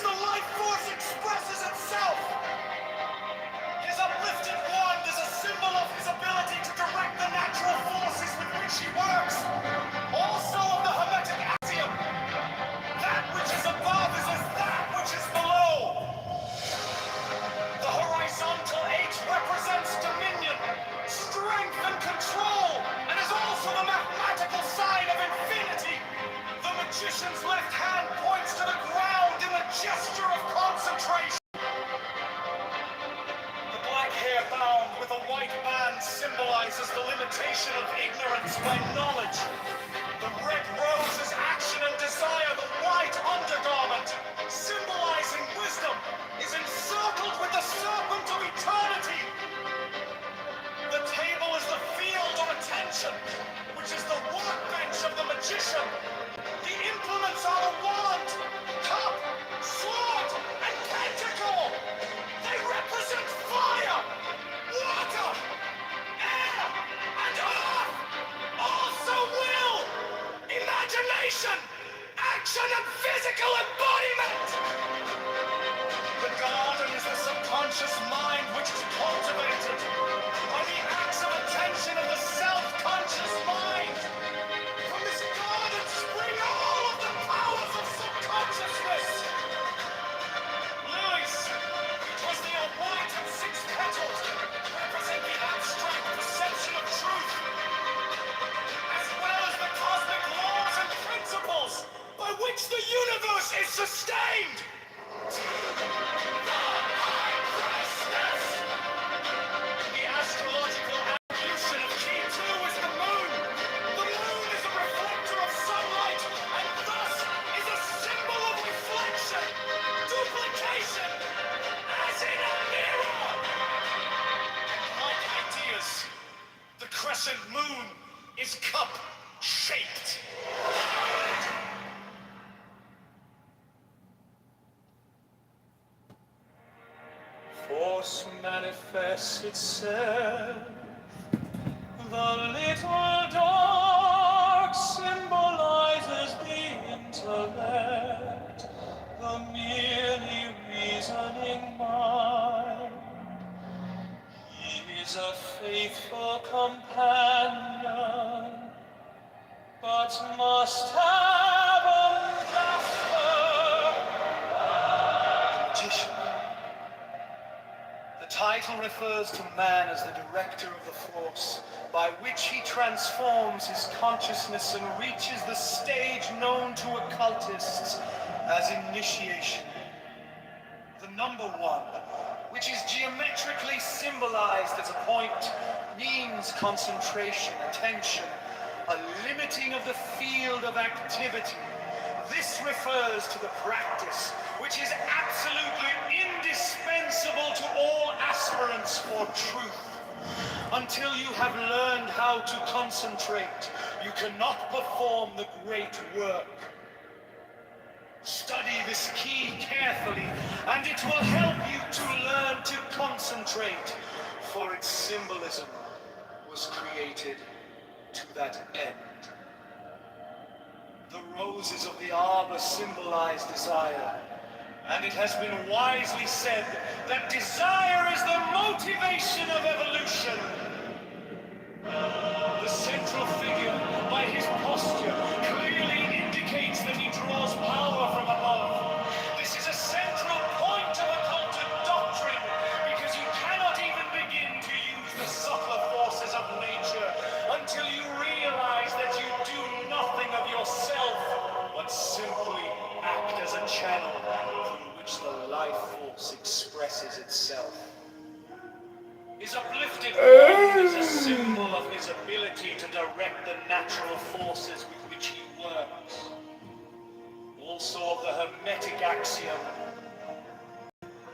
the life force expresses itself. His uplifted wand is a symbol of his ability to direct the natural forces with which he works. Also of the Hermetic axiom, that which is above is as that which is below. The horizontal H represents dominion, strength, and control, and is also the mathematical sign of infinity. The magician's left hand points to the ground in the gesture of concentration. The black hair bound with a white band symbolizes the limitation of ignorance by knowledge. The red rose is action and desire. The white undergarment, symbolizing wisdom, is encircled with the serpent of eternity. The table is the field of attention, which is the workbench of the magician. The implements are the wand, cup, sword, and pentacle. They represent fire, water, air, and earth. Also will, imagination, action, and physical embodiment. The garden is the subconscious mind which is cultivated by the acts of attention of the self-conscious mind. From this garden spring all of the powers of subconsciousness. Lilies, was the white and six petals, represent the abstract perception of truth, as well as the cosmic laws and principles by which the universe is sustained. The astrological attribution of Kitover is the moon. The moon is a reflector of sunlight, and thus is a symbol of reflection, duplication, as in a mirror. Like ideas, the crescent moon is cup-shaped. Force manifests itself. The little dog symbolizes the intellect, the merely reasoning mind. He is a faithful companion, but must have a master. Magician. The title refers to man as the director of the force, by which he transforms his consciousness and reaches the stage known to occultists as initiation. The number one, which is geometrically symbolized as a point, means concentration, attention, a limiting of the field of activity. This refers to the practice, which is absolutely indispensable to all aspirants for truth. Until you have learned how to concentrate, you cannot perform the great work. Study this key carefully, and it will help you to learn to concentrate, for its symbolism was created to that end. The roses of the arbor symbolize desire, and it has been wisely said that desire is the motivation of evolution. The central figure, by his posture, clearly indicates that he draws power from above. This is a central point of occultic doctrine, because you cannot even begin to use the subtler forces of nature until you realize that you do nothing of yourself, but simply act as a channel through which the life force expresses itself. His uplifted wand is a symbol of his ability to direct the natural forces with which he works. Also of the Hermetic axiom,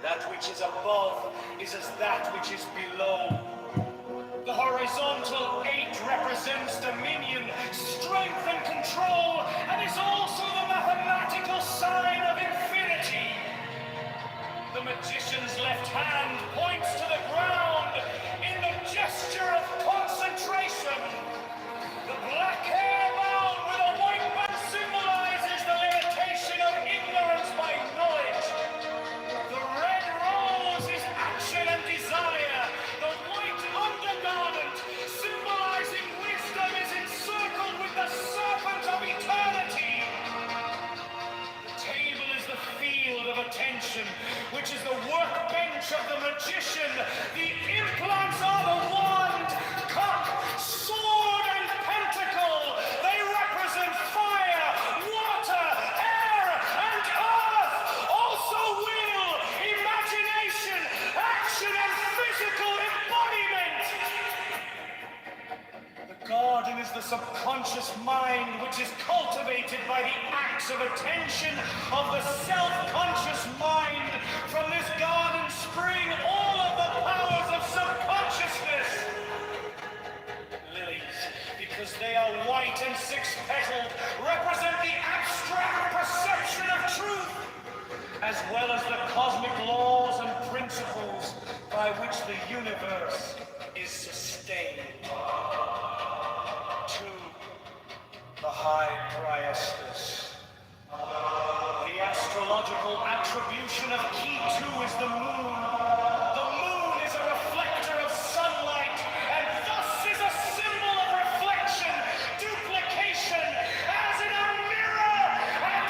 that which is above is as that which is below. The horizontal 8 represents dominion, strength, and control, and is also the mathematical sign of infinity. The magician's left hand points to the ground in the gesture of concentration. The black hair bound with a white band symbolizes the limitation of ignorance by knowledge. dimension, which is the workbench of the magician. The implants are the wand, cup, sword, and pentacle. They represent fire, water, air, and earth. Also will, imagination, action, and physical embodiment. The garden is the subconscious mind, which is cultivated by the acts of attention of the self-conscious mind. From this garden spring all of the powers of subconsciousness. Lilies, because they are white and six-petaled, represent the abstract perception of truth, as well as the cosmic laws and principles by which the universe is sustained. The high priestess. The astrological attribution of Kitover is the moon. The moon is a reflector of sunlight, and thus is a symbol of reflection, duplication, as in a mirror, and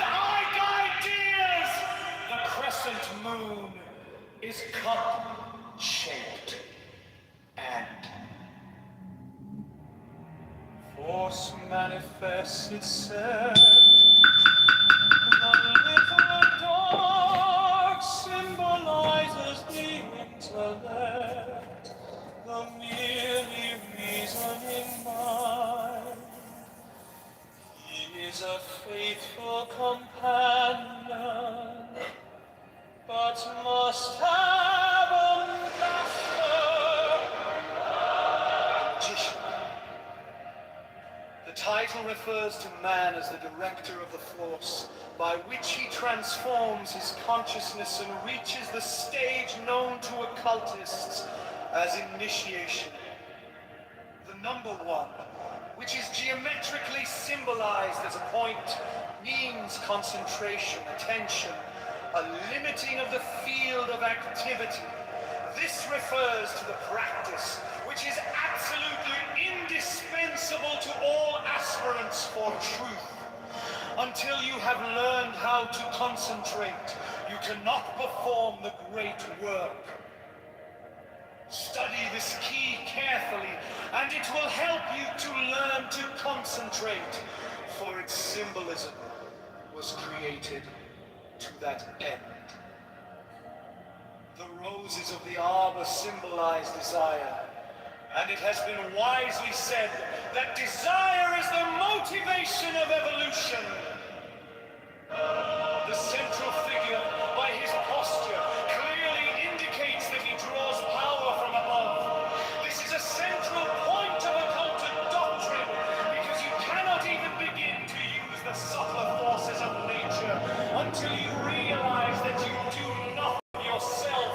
ideas. The crescent moon is cup-shaped, and force manifests itself. The little dog symbolizes the intellect, the merely reasoning mind. He is a faithful companion, but must have a master. Magician. The title refers to man as the director of the force by which he transforms his consciousness and reaches the stage known to occultists as initiation. The number one, which is geometrically symbolized as a point, means concentration, attention, a limiting of the field of activity. This refers to the practice, which is absolutely indispensable to all aspirants for truth. Until you have learned how to concentrate, you cannot perform the great work. Study this key carefully, and it will help you to learn to concentrate, for its symbolism was created to that end. The roses of the arbor symbolize desire, and it has been wisely said that desire is the motivation of evolution. The central figure, by his posture, clearly indicates that he draws power from above. This is a central point of occultic doctrine, because you cannot even begin to use the subtler forces of nature until you realize that you do not yourself,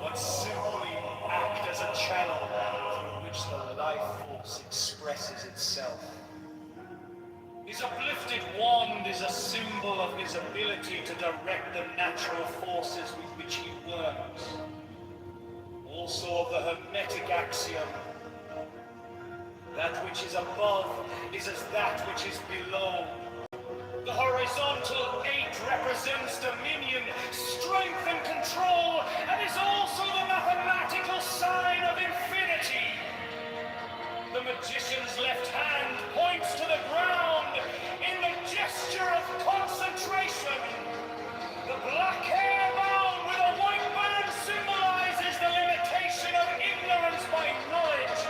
but simply act as a channel through which the life force expresses itself. His uplifted wand is a symbol of his ability to direct the natural forces with which he works. Also of the Hermetic axiom, that which is above is as that which is below. The horizontal 8 represents dominion, strength, and control, and is also the mathematical sign of infinity. The magician's left hand points to the ground in the gesture of concentration. The black hair bound with a white band symbolizes the limitation of ignorance by knowledge.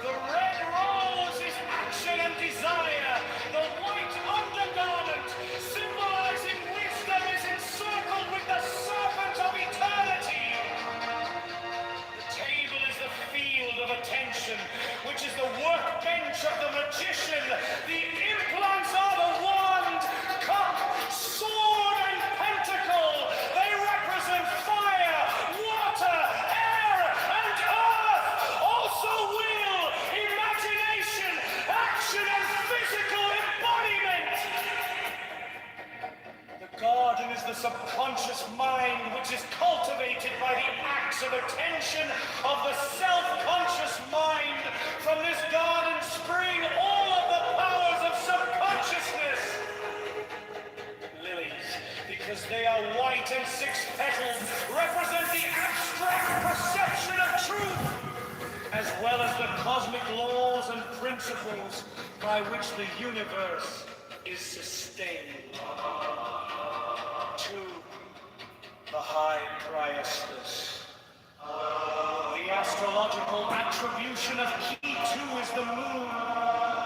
The red rose is action and desire. The white undergarment, symbolizing wisdom, is encircled with the serpent of eternity. The table is the field of attention, which is the workbench of the magician. The implants are the wand, cup, sword, and pentacle. They represent fire, water, air, and earth. Also will, imagination, action, and physical embodiment. The garden is the subconscious mind, which is cultivated by the acts of attention of the self-conscious mind. From this garden spring all of the powers of subconsciousness. Lilies, because They are white and six-petaled, represent the abstract perception of truth, as well as the cosmic laws and principles by which the universe is sustained. To the High Priestess. The astrological attribution of Kitover is the moon.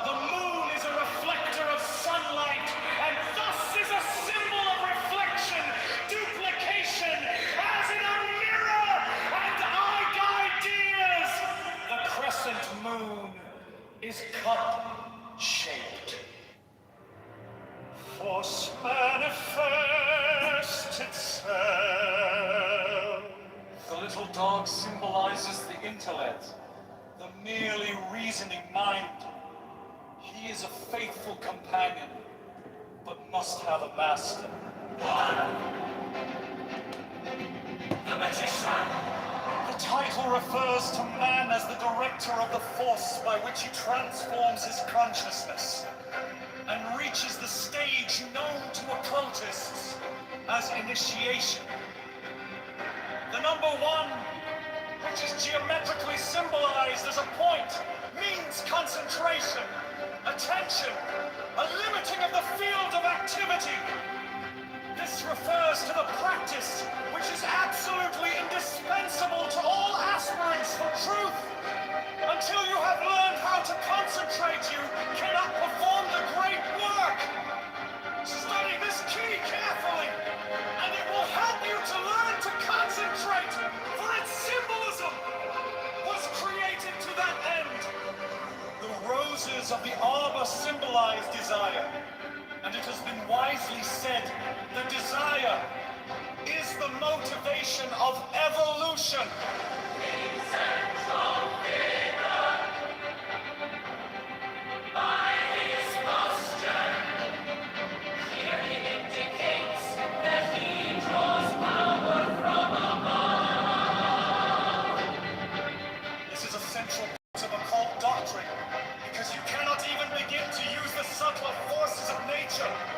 The moon is a reflector of sunlight, and thus is a symbol of reflection, duplication, as in a mirror, and ideas. The crescent moon is cup-shaped. Force manifest itself. The little dog symbolizes the intellect, the merely reasoning mind. He is a faithful companion, but must have a master. The magician. The title refers to man as the director of the force by which he transforms his consciousness and reaches the stage known to occultists as initiation. The number 1, which is geometrically symbolized as a point, means concentration, attention, a limiting of the field of activity. This refers to the practice which is absolutely indispensable to all aspirants for truth. Until you have learned how to concentrate, you cannot perform the great work. Study this key carefully, and it will help you to learn to concentrate, for its symbolism was created to that end. The roses of the arbor symbolize desire, and it has been wisely said that desire is the motivation of evolution.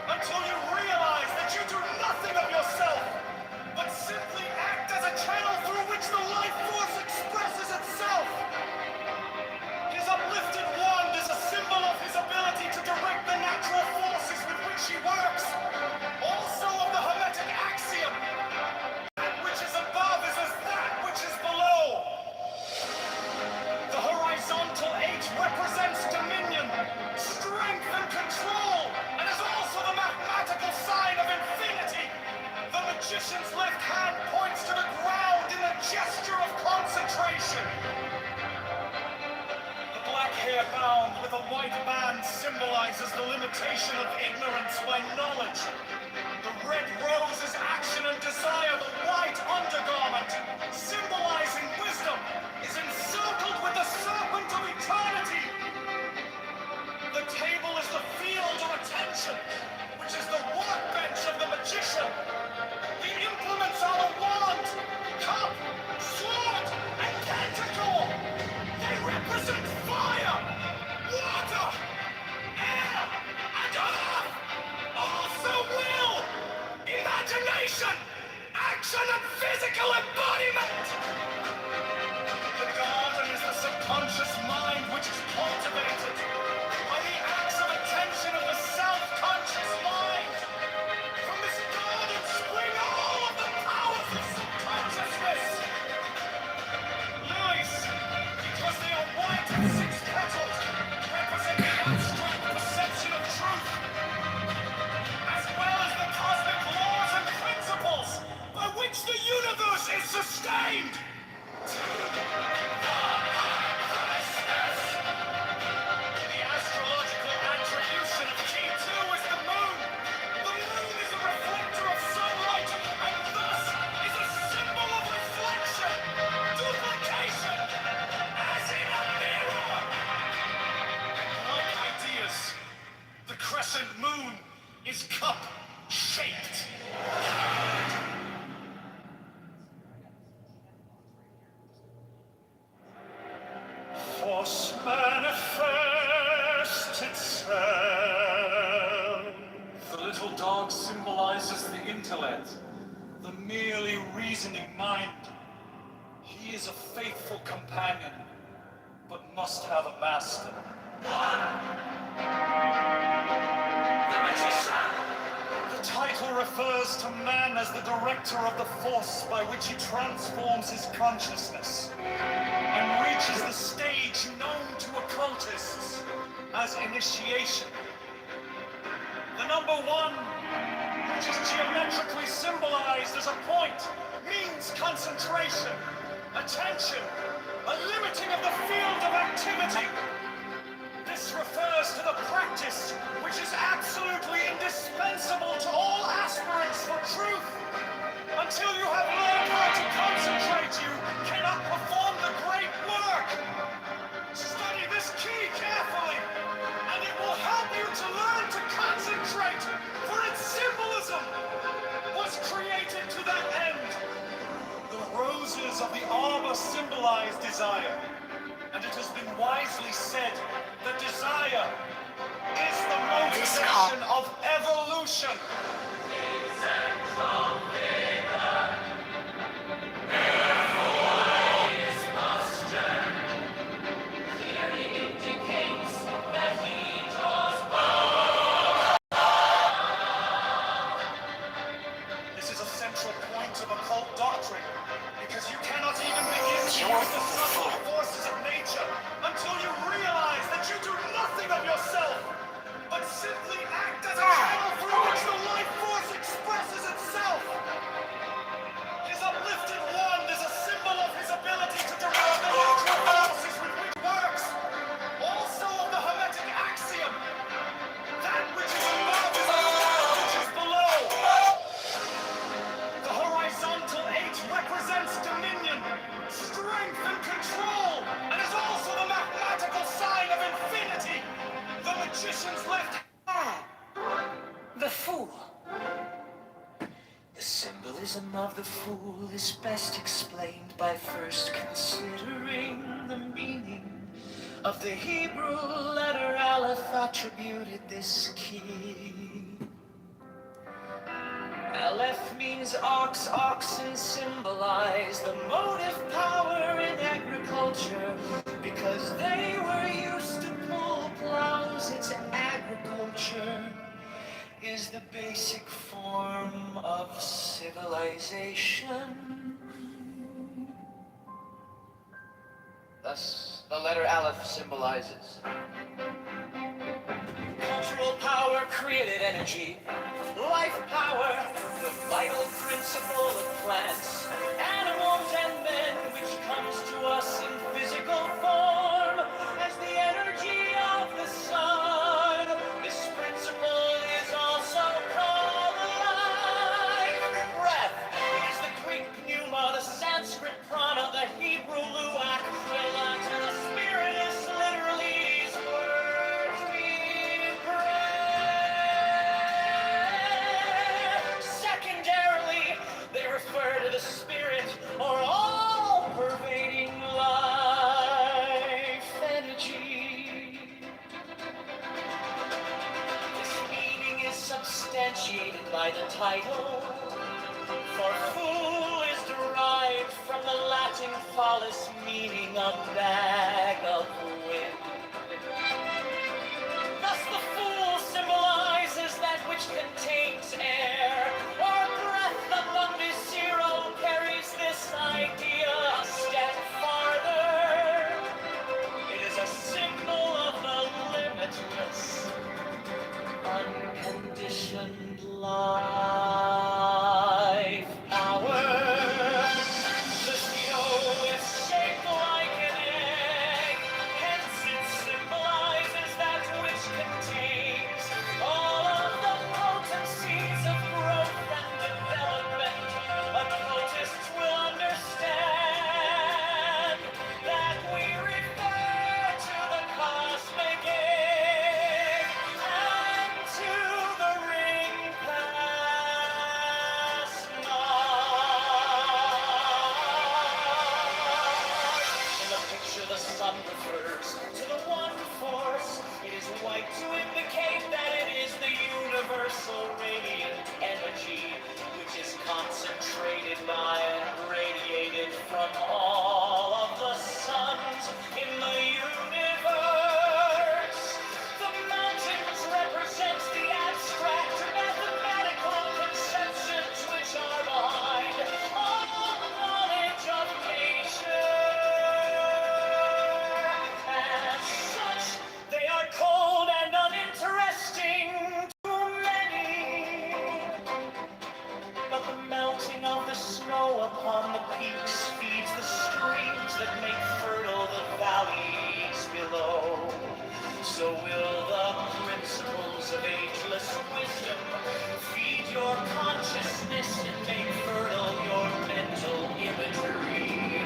Until you realize that you do nothing of yourself, but simply act as a channel through which the life force expresses itself. His uplifted wand is a symbol of his ability to direct the natural forces with which he works. Also of the Hermetic axiom, that which is above is as that which is below. The horizontal H represents dominion, strength, and control, and is also the mathematical sign of infinity. The magician's left hand points to the ground in a gesture of concentration. The black hair bound with a white band symbolizes the limitation of ignorance by knowledge. The red rose is action and desire. The white undergarment, symbolizing wisdom, is encircled with the serpent of eternity. The table is the field of attention, which is the workbench of the magician. The implements are the wand, cup, sword, and pentacle. They represent fire, water, air, and earth. Also will, imagination, action, and physical embodiment. The garden is the subconscious mind which is cultivated by the acts of attention of the self-conscious mind. From this garden spring all of the powers of subconsciousness. Lilies, because they are white and six-petaled, represent the abstract perception of truth, as well as the cosmic laws and principles by which the universe is sustained. Moon is cup-shaped. Force manifest itself. The little little dog symbolizes the intellect, the merely reasoning mind. He is a faithful companion, but must have a master. The magician! The title refers to man as the director of the force by which he transforms his consciousness and reaches the stage known to occultists as initiation. The number 1, which is geometrically symbolized as a point, means concentration, attention, a limiting of the field of activity. This refers to the practice which is absolutely indispensable to all aspirants for truth. Until you have learned how to concentrate, you cannot perform the great work. Study this key carefully, and it will help you to learn to concentrate, for its symbolism was created to that end. The roses of the arbor symbolize desire, and it has been wisely said that desire is the motivation of evolution. This is a central point of occult doctrine, because you cannot even begin to use the subtle forces of nature until you realize that you do nothing of yourself, but simply act as a channel through which the life force expresses itself. His uplifted wand is a symbol of his ability to derive the natural forces with which he works. Also of the Hermetic axiom, that which is above is above that which is below. The horizontal 8 represents dominion, strength, and control, and is also the mathematical sign of infinity. The magician's left hand. The fool. The symbolism of the fool is best explained by first considering the meaning of the Hebrew letter Aleph attributed this key. Aleph means ox. Oxen symbolize the motive power in agriculture because they were used to pull plows. It's agriculture is the basic form of civilization. Thus, the letter Aleph symbolizes cultural power, created energy, life power, the vital principle of plants, animals, and men, which comes to us in physical form as the energy of the sun. This principle is also called life. Breath is the Greek pneuma, the Sanskrit prana, the Hebrew luach, the Latin spiritus, literally these words mean breath. Secondarily, they refer to the spirit or all-pervading life energy. This meaning is substantiated by the title, for fool is derived from the Latin phallus, meaning a bag of wind. Thus the fool symbolizes that which contains air, or breath. The Bundesiro carries this idea a step farther. It is a signal of the limitless, unconditioned life power. The snow is shaped like an egg, hence it symbolizes that which contains all of the potencies of growth and development. Occultists will understand that we refer to the cosmic egg. 'Cosmic upon the peaks, feeds the streams that make fertile the valleys below. So will the principles of ageless wisdom feed your consciousness and make fertile your mental imagery,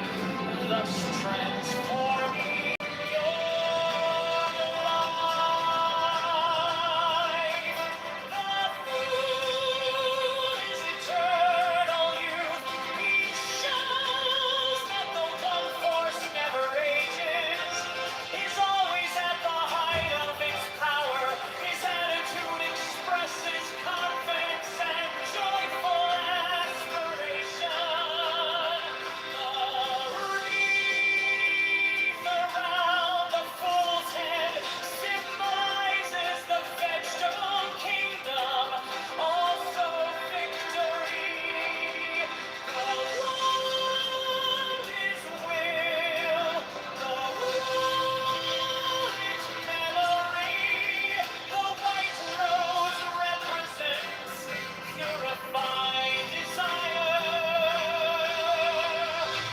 thus transforming your life. The fool is eternal youth. He shows that the one force never ages, is always at the height of its power. His attitude expresses confidence and joyful aspiration. The wreath around the fool's head symbolizes the vegetable kingdom, also victory. The wand is will, the wood is memory. The white rose represents purified desire.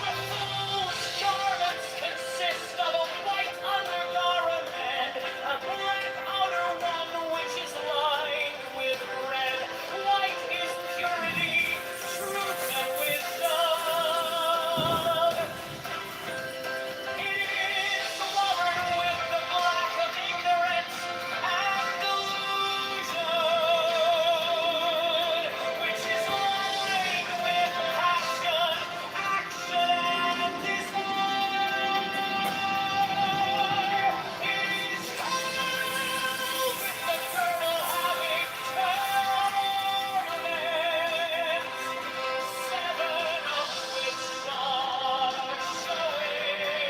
The fool's garments consist of a white undergarment, a black outer one which is lined with red. White is purity, truth, and wisdom. It is covered with the black of ignorance and delusion, which is lined with passion, action, and desire. It is covered with the girdle having 12 ornaments, 7 of which are showing.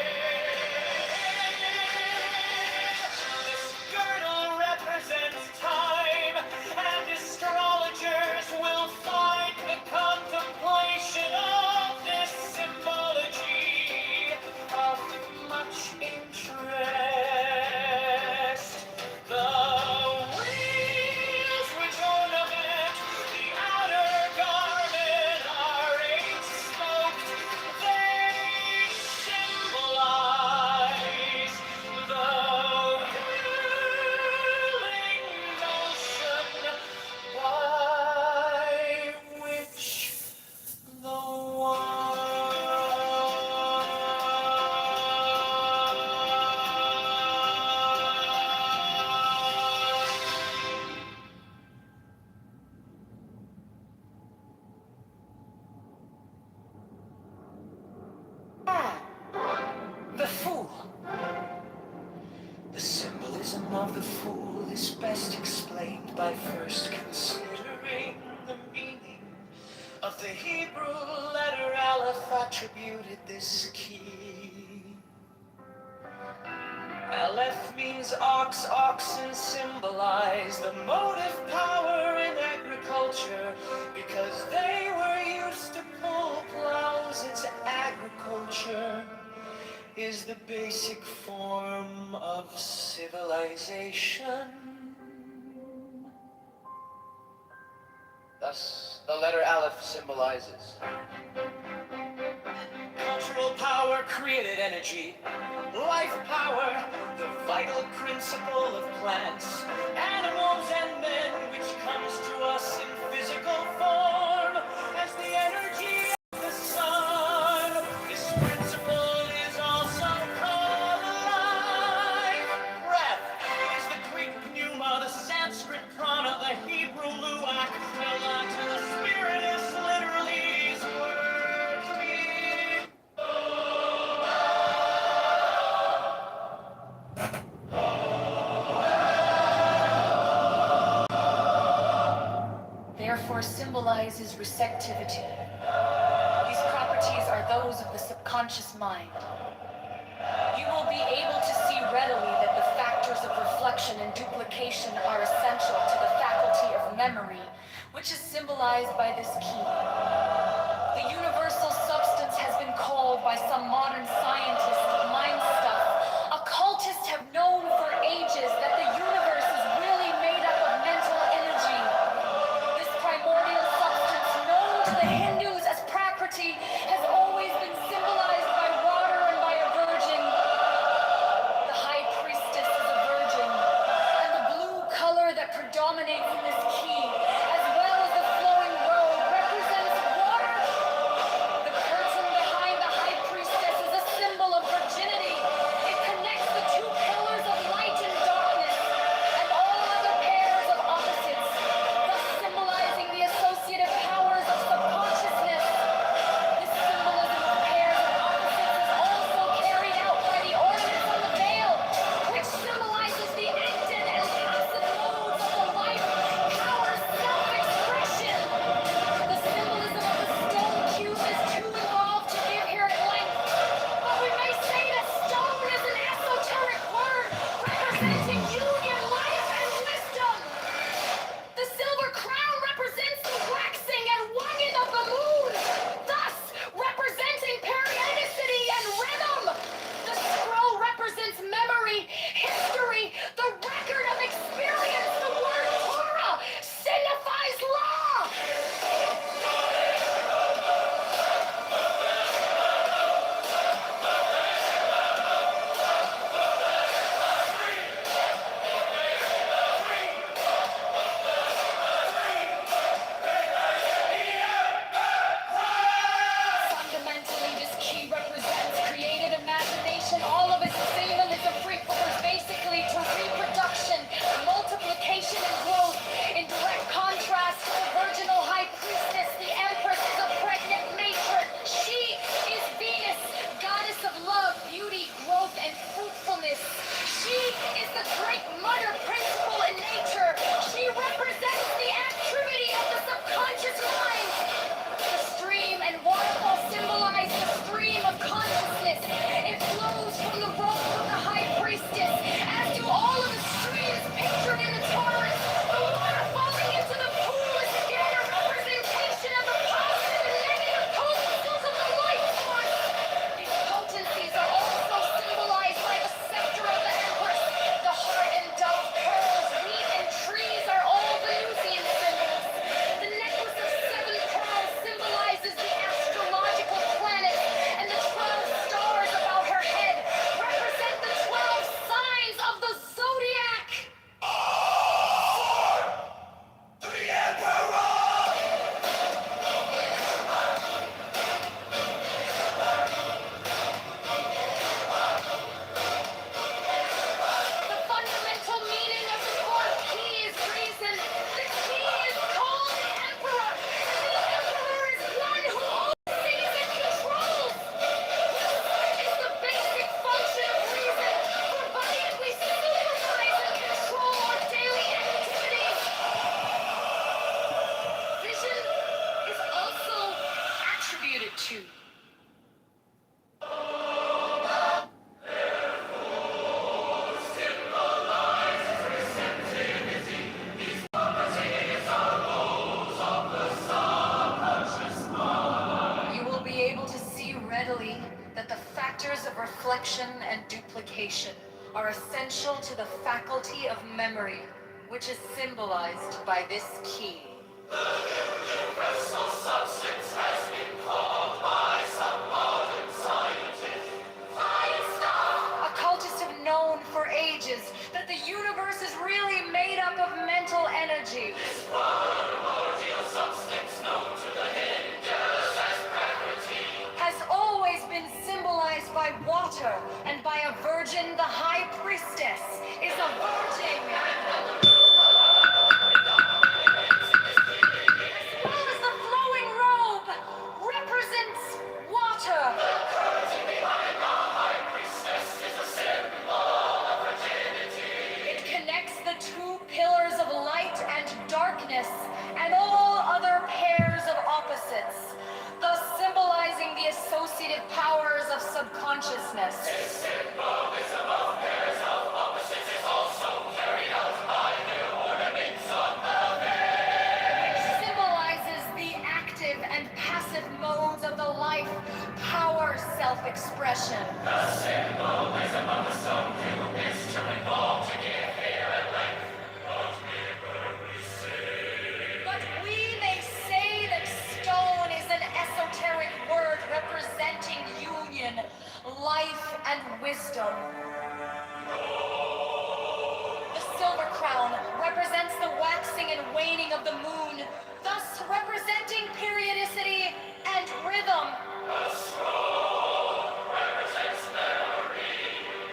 This girdle represents time, and astrologers will find the contemplation of this symbology of much interest. The wheels which ornament the outer garment are 8 smoked. They symbolize the whirling motion by which the The fool. The symbolism of the fool is best explained by first considering the meaning of the Hebrew letter Aleph attributed this key. Aleph means ox. Oxen symbolize the motive power in agriculture because they were used to pull plows into agriculture. Is the basic form of civilization. Thus, the letter Aleph symbolizes cultural power, created energy, life power, the vital principle of plants, animals, and men, which comes to us in physical form as the energy of the sun. This principle is also called life. Breath is the Greek pneuma, the Sanskrit prana, the Hebrew luach, to the spirit is literally his words being. Therefore symbolizes receptivity. These properties are those of the subconscious mind. You will be able to see readily that the factors of reflection and duplication are essential to the faculty of memory, which is symbolized by this key. The universal substance has been called by some modern scientists mind stuff. Occultists have known for ages that the universe is really made up of mental energy. This primordial substance, known to the Hindus as Prakriti, of reflection and duplication are essential to the faculty of memory, which is symbolized by this key. Universal substance has been called by some modern scientists Einstein. Occultists have known for ages that the universe is really made up of mental energy. This primordial substance known to the Hindus as gravity Has always been symbolized by water, and by a virgin, the high priestess is a virgin. As well as the flowing robe represents water. curtain behind the high priestess is a symbol of virginity. It connects the two pillars of light and darkness and all other pairs of opposites, thus symbolizing the associative powers of subconsciousness. This symbolism of pairs of opposites is also carried out by new ornaments on the It symbolizes the active and passive modes of the life power self-expression. The symbolism of the stone cube is to involve to give hair and length. But we may say that stone is an esoteric word representing union, life, and wisdom. The silver crown represents the waxing and waning of the moon, thus representing periodicity and rhythm. The scroll represents memory,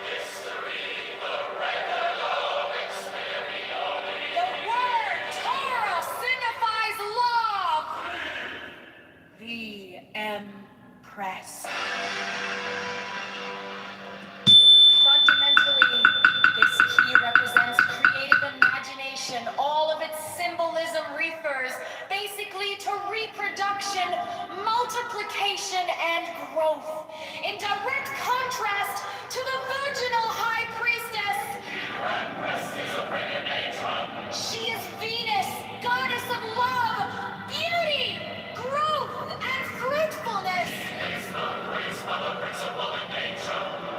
history, the regular experience. The word Torah signifies love. The Empress. Fundamentally, this key represents creative imagination. All of its symbolism refers basically to reproduction, multiplication, and growth. In direct contrast to the virginal high priestess, she is Venus, goddess of love, beauty, growth, and fruitfulness.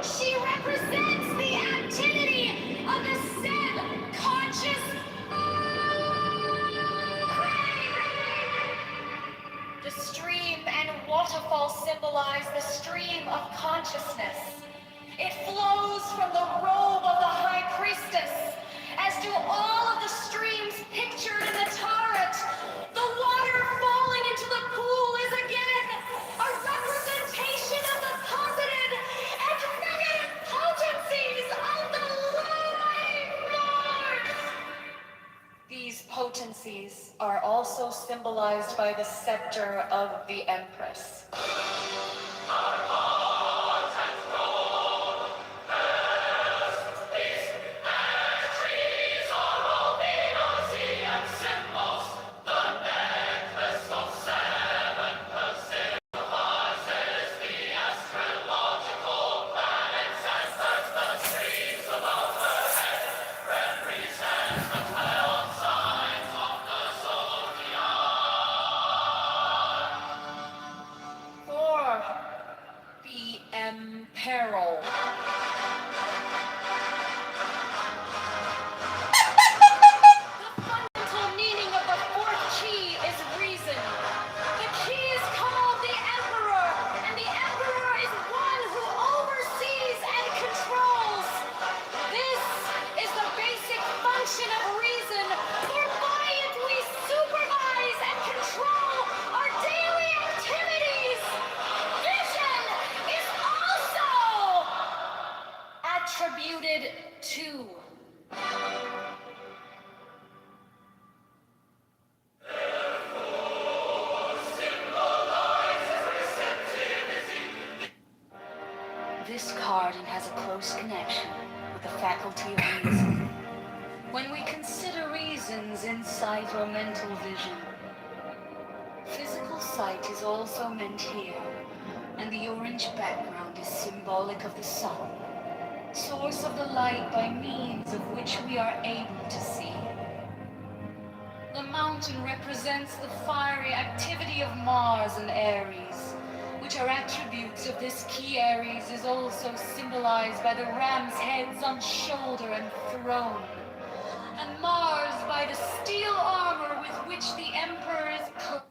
She represents the activity of the subconscious brain. The stream and waterfall symbolize the stream of consciousness. It flows from the robe of the high priestess, as do all of the streams pictured in the Tarot. The water falling into the pool is again a representation of the positive and negative potencies of the Life Force. These potencies are also symbolized by the scepter of the Empress. For the Emperor. The fundamental meaning of the fourth key is reason. The key is called the Emperor, and the Emperor is one who oversees and controls. This is the basic function of reason, for by it we supervise and control our daily activities. Vision is also attributed to. This card has a close connection with the faculty of reason. When we consider reason's insight or mental vision, physical sight is also meant here, and the orange background is symbolic of the sun, source of the light by means of which we are able to see. The mountain represents the fiery activity of Mars and Aries, which are attributes of this key Aries, is also symbolized by the ram's heads on shoulder and throne, and Mars by the steel armor with which the Emperor is clothed.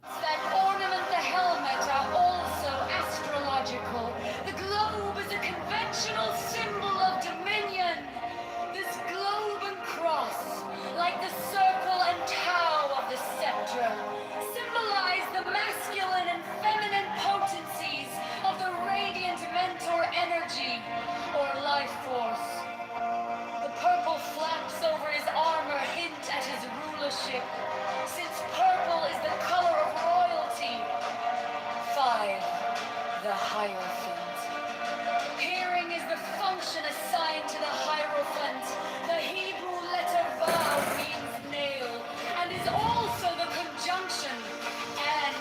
That ornament the helmet are also astrological. The globe is a conventional symbol of dominion. This globe and cross, like the circle and tau of the scepter, symbolize the masculine and feminine potencies of the radiant mentor energy, or life force. The purple flaps over his armor hint at his rulership, since purple is the color of royalty. 5. The Hierophant. Hearing is the function assigned to the Hierophant. The Hebrew letter Vav means nail, and is also the conjunction and.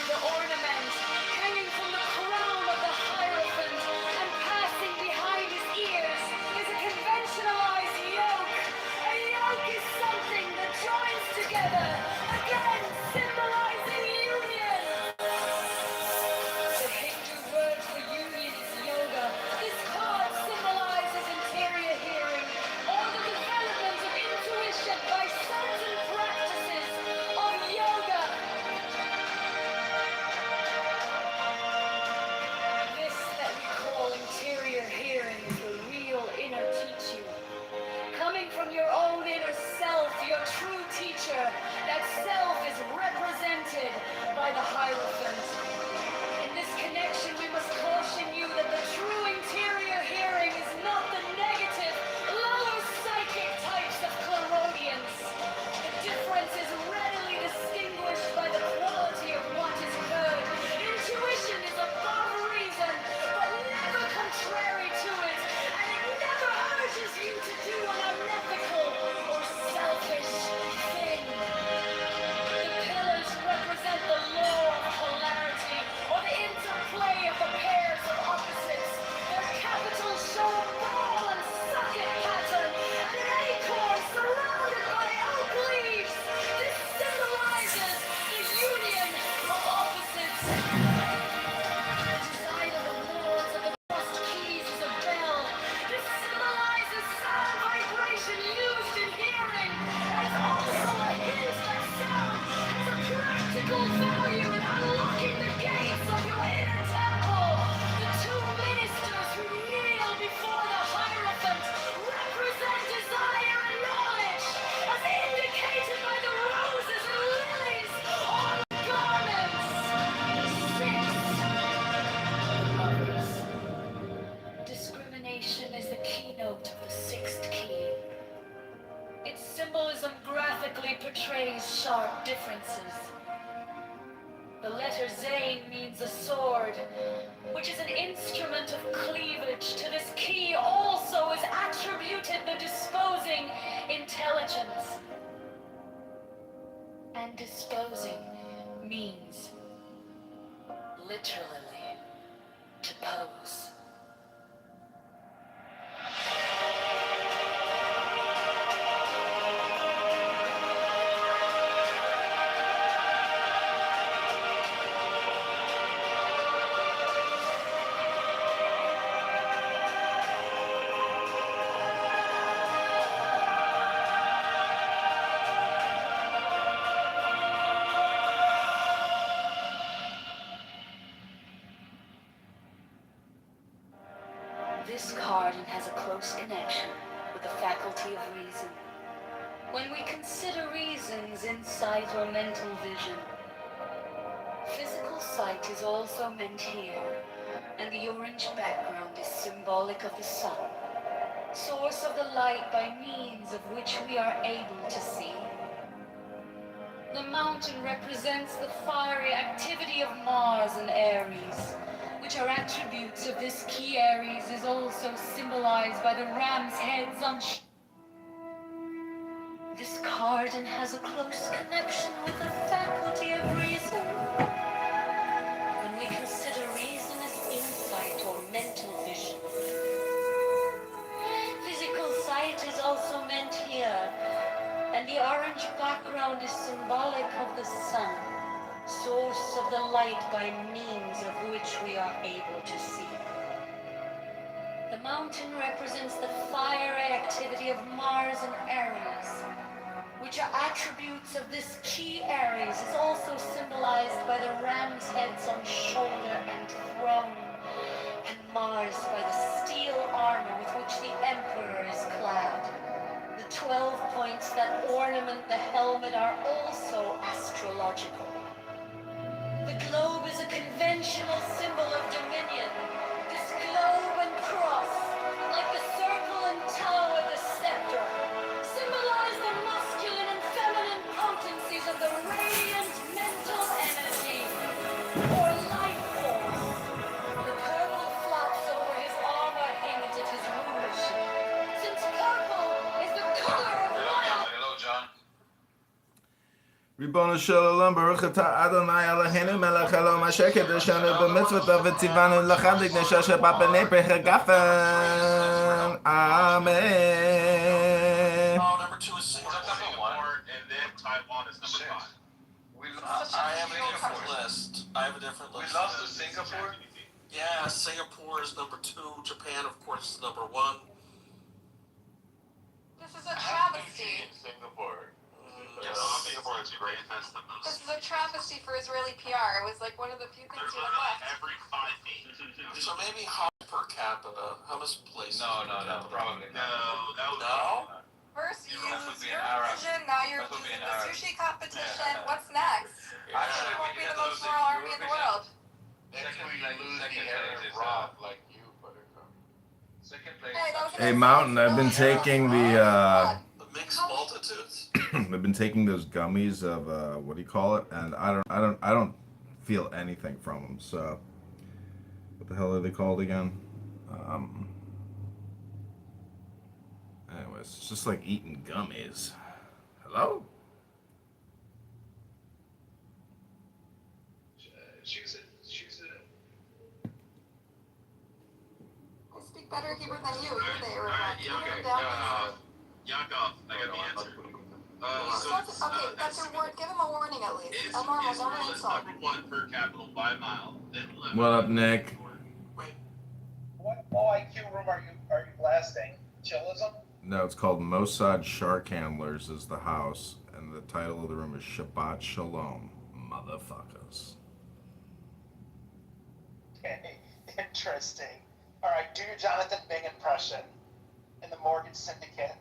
The ornament hanging from the crown of the Hierophant and passing behind his ears is a conventionalized yoke. A yoke is something that joins together, again symbolizing union. The Hindu word for union is yoga. This card symbolizes interior hearing, or the development of intuition by certain practices of yoga. This that we call interior hearing is the real inner teaching. Coming from your own inner self, your true teacher, that self is represented by the Hierophant. In this connection, we must caution you that the true interior hearing is not the negative, lower psychic types of Clarodians. The difference is readily distinguished by the quality of what is heard. Intuition is above reason, but never contrary to it, and it never urges you to do an unethical or selfish thing. The pillars represent the law of polarity, or the interplay of the pairs of opposites. Their capitals show a ball and socket pattern, and an acorn surrounded by oak leaves. This symbolizes the union of opposites. The design of the boards of the crossed keys is a bell. This symbolizes sound vibration used in hearing. It's also a hint that sound has a practical value in unlocking the gates of your inner temple. The two ministers who kneel before the Hierophant represent desire and knowledge, as indicated by the roses and lilies on the garments. 6. Discrimination is the keynote of the sixth key. Its symbolism graphically portrays sharp differences. The letter Zayn means a sword, which is an instrument of cleavage. To this key also is attributed the disposing intelligence. And disposing means, literally, to pose. This card has a close connection with the faculty of reason. When we consider reason's insight or mental vision, physical sight is also meant here, and the orange background is symbolic of the sun, source of the light by means of which we are able to see. The mountain represents the fiery activity of Mars and Aries, which are attributes of this key. Aries is also symbolized by the ram's heads on This card has a close connection with the faculty of reason. When we consider reason as insight or mental vision, physical sight is also meant here, and the orange background is symbolic of the sun, source of the light by means of which we are able to see. The mountain represents the fiery activity of Mars and Aries, which are attributes of this key. Aries is also symbolized by the ram's heads on shoulder and throne, and Mars by the steel armor with which the Emperor is clad. The 12 points that ornament the helmet are also astrological. The globe is a conventional symbol of dominion. This globe and cross, like the circle and tower, the scepter, symbolize the masculine and feminine potencies of the radiant mental energy, or life force. The purple flaps over his armor hinted his rulership, since purple is the color of life. Hello, John. Ribono Shalom, Baruch Atah Adonai Eloheinu melech haolam asher kiddushanu b'mitzvotav v'tzivanu l'chadlik neshasha b'panei pechagafen. Amen. Number 2 is Singapore. Number 1, and then Taiwan is number 5. I have a different list. We lost to Singapore? Yeah, Singapore is number 2. Japan, of course, is number 1. This is a travesty. Singapore. Yes. Singapore is great. That's the most. This is a travesty for Israeli PR. It was like one of the few things you had left. Every 5 feet. So maybe how per capita? How much place? No, probably not. No, that would No? First you That used would be your an Arab. vision, now you're That would be using an the Arab. sushi competition. Yeah. What's next? Actually, You won't we be get the most those moral in army in the Eurovision. world. Next we lose the Arab rock like you, Buttercup. Second place. Hey, that was Hey, Mountain, I've been taking the The mixed multitudes? I've been taking those gummies of what do you call it, and I don't feel anything from them. So, what the hell are they called again? Anyways, it's just like eating gummies. Hello? Choose it. I speak better Hebrew than you. You're the Arab. Can you Okay. write it down? Yakov, I got the answer. Okay, that's your word. Give him a warning at least. A normal, no Israel is insult. number 1 per capita by a mile. Then What up, Nick? Wait, What OIQ room are you blasting? Chillism? No, it's called Mossad Shark Handlers is the house, and the title of the room is Shabbat Shalom, motherfuckers. Okay, interesting. All right, do your Jonathan Bing impression in the mortgage syndicate.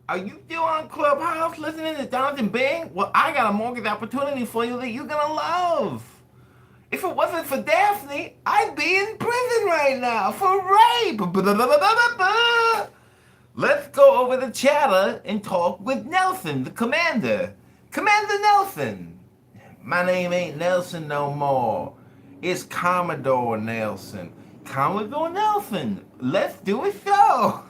Are you still on Clubhouse listening to Jonathan Bing? Well, I got a mortgage opportunity for you that you're gonna love. If it wasn't for Daphne, I'd be in prison right now for rape. Let's go over the chatter and talk with Nelson, the commander. Commander Nelson. My name ain't Nelson no more. It's Commodore Nelson. Commodore Nelson. Let's do a show.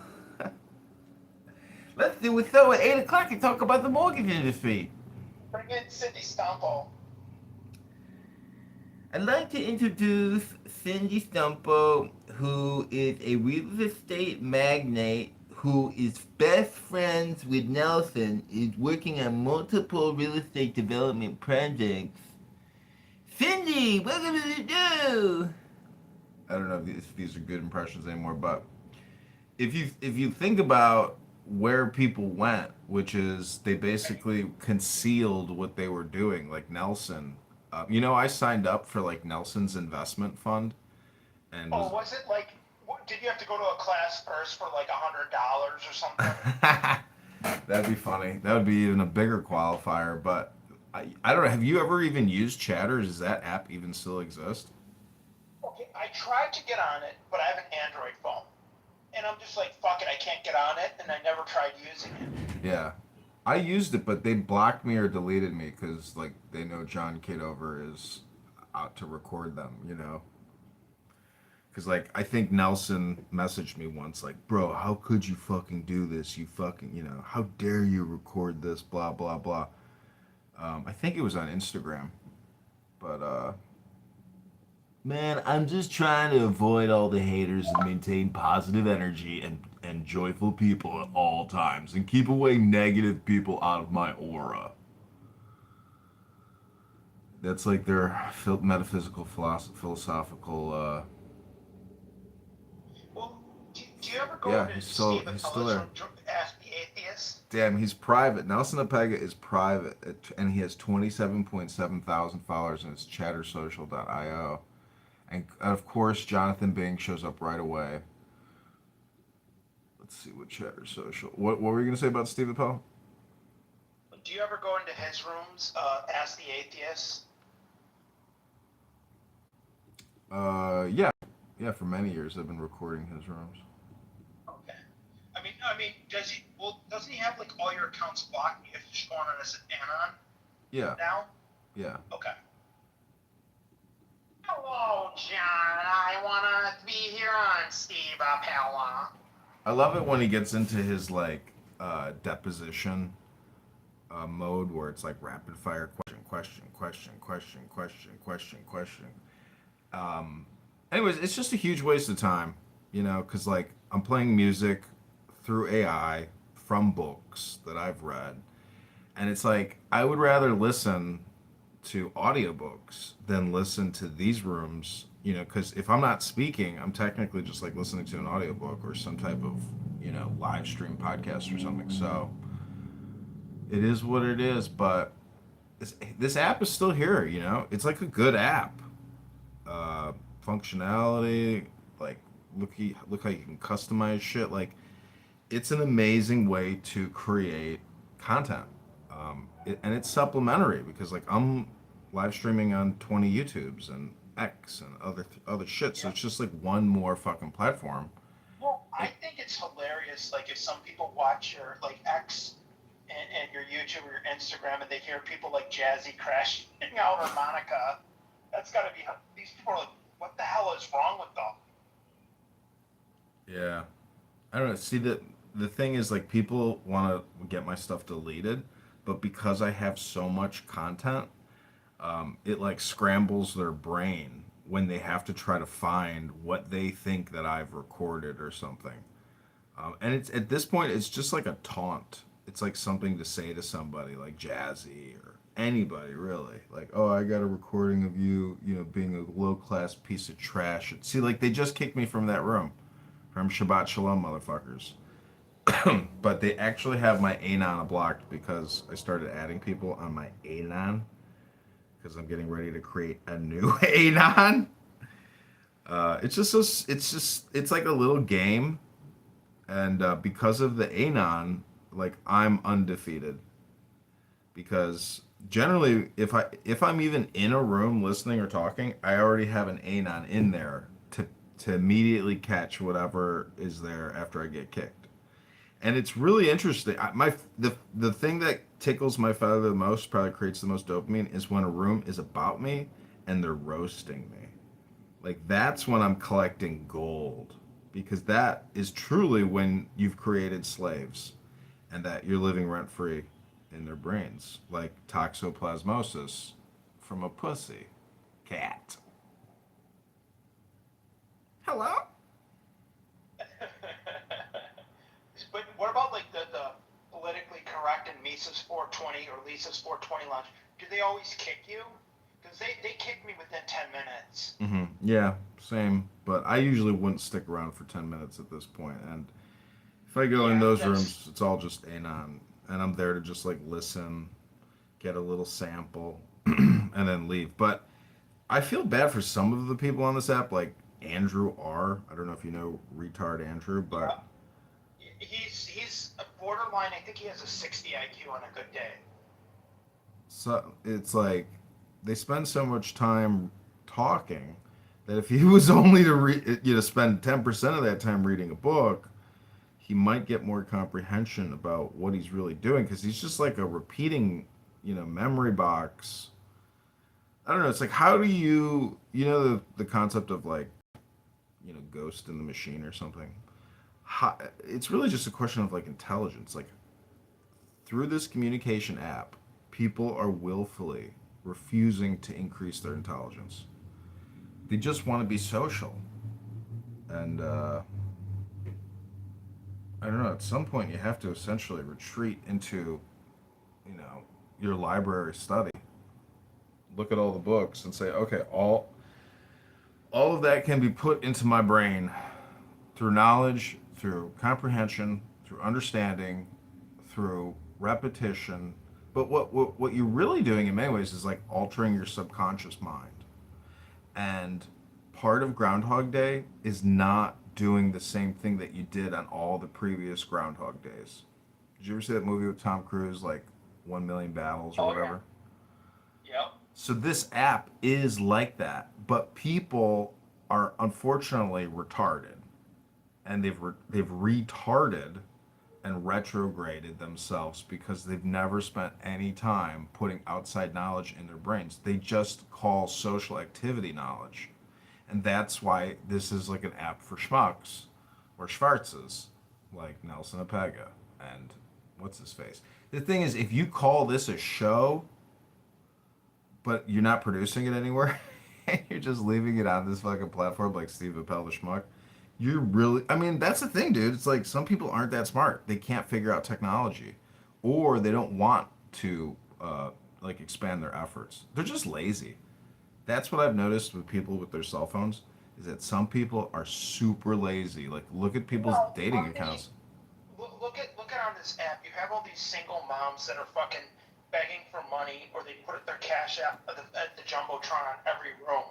Let's do a show at 8 o'clock and talk about the mortgage industry. Bring in Cindy Stumpo. I'd like to introduce Cindy Stumpo, who is a real estate magnate who is best friends with Nelson, is working on multiple real estate development projects. Cindy, welcome to the show. I don't know if these are good impressions anymore, but if you think about where people went, which is they basically concealed what they were doing, like Nelson. I signed up for like Nelson's investment fund, and Was it like? Did you have to go to a class first for like $100 or something? That'd be funny. That would be even a bigger qualifier. But I don't know. Have you ever even used Chatter? Does that app even still exist? Okay, I tried to get on it, but I have an Android phone, and I'm just like, fuck it, I can't get on it, and I never tried using it. Yeah, I used it, but they blocked me or deleted me because like they know John Kitover is out to record them. Because like I think Nelson messaged me once like, bro, how could you fucking do this? You fucking, how dare you record this? Blah blah blah. I think it was on Instagram, but man, I'm just trying to avoid all the haters and maintain positive energy and joyful people at all times and keep away negative people out of my aura. That's like their metaphysical, philosophical. Well, do you ever go Yeah, to he's still Steve he's still Appella's there. room, Ask the Atheist? Damn, he's private. Nelson Apega is private, and he has 27.7 thousand followers, and it's chattersocial.io. And of course, Jonathan Bing shows up right away. Let's see what Chatter Social. What were you gonna say about Steve Appel? Do you ever go into his rooms, Ask the Atheist? Yeah, yeah. For many years, I've been recording his rooms. Okay. I mean, does he? Well, doesn't he have like all your accounts blocked? You have to just go on as an anon Yeah, now. yeah. Okay. Hello, John. I wanna be here on Steve Appella. I love it when he gets into his like deposition mode where it's like rapid fire question. Anyways, it's just a huge waste of time, because like I'm playing music through AI from books that I've read, and it's like I would rather listen to audiobooks than listen to these rooms, because if I'm not speaking, I'm technically just like listening to an audiobook or some type of, live stream podcast or something. So it is what it is, but this app is still here, It's like a good app. Uh, Functionality, like look how you can customize shit. Like it's an amazing way to create content. And it's supplementary because like I'm live streaming on 20 YouTubes and X and other shit. So Yeah. it's just like one more fucking platform. Well, I think it's hilarious. Like if some people watch your like X and your YouTube or your Instagram, and they hear people like Jazzy crashing out or Monica, that's got to be. These people are like, what the hell is wrong with them? Yeah. I don't know. See, the thing is, like, people want to get my stuff deleted, but because I have so much content, it like scrambles their brain when they have to try to find what they think that I've recorded or something. And it's at this point, it's just like a taunt. It's like something to say to somebody, like Jazzy or anybody, really. Like, oh, I got a recording of you, being a low class piece of trash. See, like they just kicked me from that room, from Shabbat Shalom, motherfuckers. But they actually have my Anon blocked because I started adding people on my Anon because I'm getting ready to create a new Anon. It's just so it's like a little game, and because of the Anon, like I'm undefeated. Because generally, if I'm even in a room listening or talking, I already have an Anon in there to immediately catch whatever is there after I get kicked. And it's really interesting. The thing that tickles my feather the most, probably creates the most dopamine, is when a room is about me and they're roasting me. Like that's when I'm collecting gold, because that is truly when you've created slaves, and that you're living rent free in their brains, like toxoplasmosis from a pussy cat. Hello. But what about like the politically correct and Mises 420 or Lisa's 420 launch? Do they always kick you? Because they kicked me within 10 minutes. Mm-hmm. Yeah, same. But I usually wouldn't stick around for 10 minutes at this point. And if I go in Yeah, those that's rooms, it's all just anon. And I'm there to just like listen, get a little sample, and then leave. But I feel bad for some of the people on this app, like Andrew R. I don't know if you know retard Andrew, yeah. but He's a borderline. I think he has a 60 IQ on a good day. so it's like they spend so much time talking that if he was only to spend 10% of that time reading a book, he might get more comprehension about what he's really doing, because he's just like a repeating, memory box. I don't know. It's like, how do the concept of like, ghost in the machine or something? It's really just a question of like intelligence. Like through this communication app, people are willfully refusing to increase their intelligence. They just want to be social. And I don't know, at some point you have to essentially retreat into, your library study, look at all the books and say, okay, all of that can be put into my brain through knowledge, through comprehension, through understanding, through repetition. But what you're really doing in many ways is like altering your subconscious mind. And part of Groundhog Day is not doing the same thing that you did on all the previous Groundhog Days. Did you ever see that movie with Tom Cruise, like 1 Million Battles or whatever? Yeah. Yep. So this app is like that, but people are unfortunately retarded, and they've retarded and retrograded themselves because they've never spent any time putting outside knowledge in their brains. They just call social activity knowledge. And that's why this is like an app for schmucks or schwarzes, like Nelson Apega and what's his face. The thing is, if you call this a show, but you're not producing it anywhere, and you're just leaving it on this fucking platform like Steve Appel the schmuck, you're really, I mean, that's the thing, dude. It's like some people aren't that smart. They can't figure out technology, or they don't want to like expand their efforts. They're just lazy. That's what I've noticed with people with their cell phones, is that some people are super lazy. Like, look at people's dating accounts. Look at on this app. You have all these single moms that are fucking begging for money, or they put their cash app at the jumbotron on every room.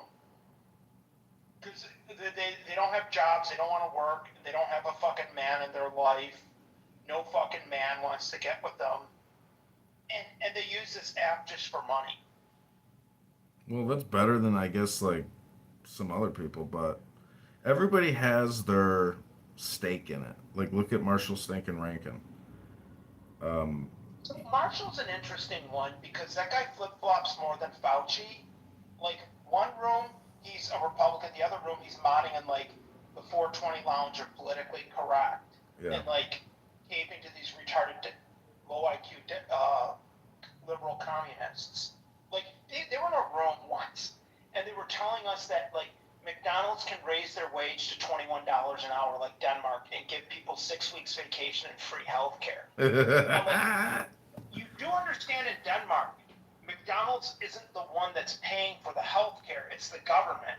Because they don't have jobs, they don't want to work, they don't have a fucking man in their life. No fucking man wants to get with them. And they use this app just for money. Well, that's better than, I guess, like some other people, but everybody has their stake in it. Like, look at Marshall Stinkin' Rankin. So Marshall's an interesting one because that guy flip-flops more than Fauci. Like, one room, he's a Republican. The other room, he's modding in, like, the 420 lounge or politically correct. Yeah. And, like, caving to these retarded, low IQ liberal communists. Like, they were in a room once, and they were telling us that, like, McDonald's can raise their wage to $21 an hour like Denmark and give people 6 weeks vacation and free health care. Like, you do understand in Denmark, McDonald's isn't the one that's paying for the health care, it's the government.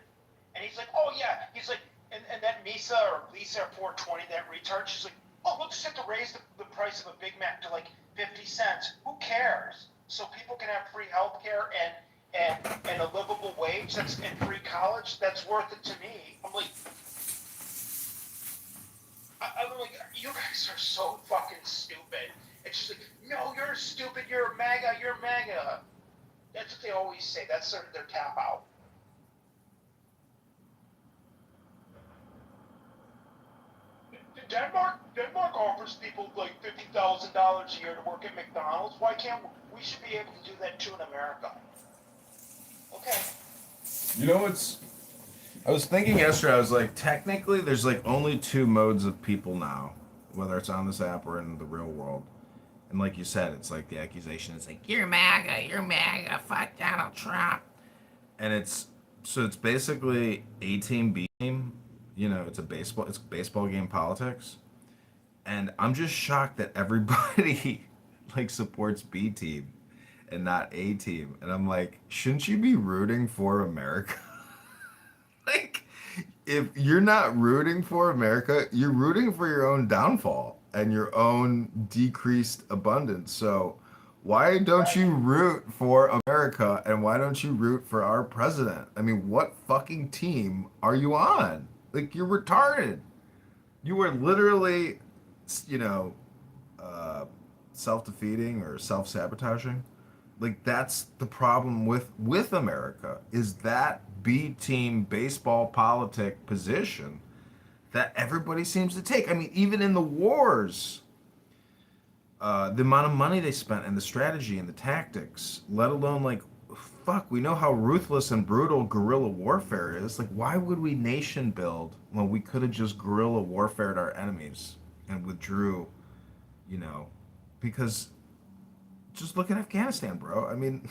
And he's like, oh yeah, he's like, and that Misa or Lisa or 420, that retard, she's like, oh, we'll just have to raise the price of a Big Mac to like 50 cents. Who cares? So people can have free health care and a livable wage that's in free college, that's worth it to me. I'm like, you guys are so fucking stupid. It's just like, no, you're stupid, you're MAGA, you're MAGA. That's what they always say. That's their tap out. Denmark offers people like $50,000 a year to work at McDonald's. Why can't we should be able to do that too in America? Okay. You know what's... I was thinking yesterday, I was like, technically there's like only two modes of people now, whether it's on this app or in the real world. And like you said, it's like the accusation is like, you're MAGA, fuck Donald Trump. And it's basically A team, B team. You know, it's baseball game politics. And I'm just shocked that everybody like supports B team and not A team. And I'm like, shouldn't you be rooting for America? Like, if you're not rooting for America, you're rooting for your own downfall and your own decreased abundance. So why don't you root for America, and why don't you root for our president? I mean, what fucking team are you on? Like, you're retarded. You are literally, you know, self-defeating or self-sabotaging. Like, that's the problem with America, is that B team baseball politic position that everybody seems to take. I mean, even in the wars, the amount of money they spent and the strategy and the tactics, let alone like, fuck, we know how ruthless and brutal guerrilla warfare is. Like, why would we nation build when we could have just guerrilla warfared our enemies and withdrew, you know? Because just look at Afghanistan, bro. I mean,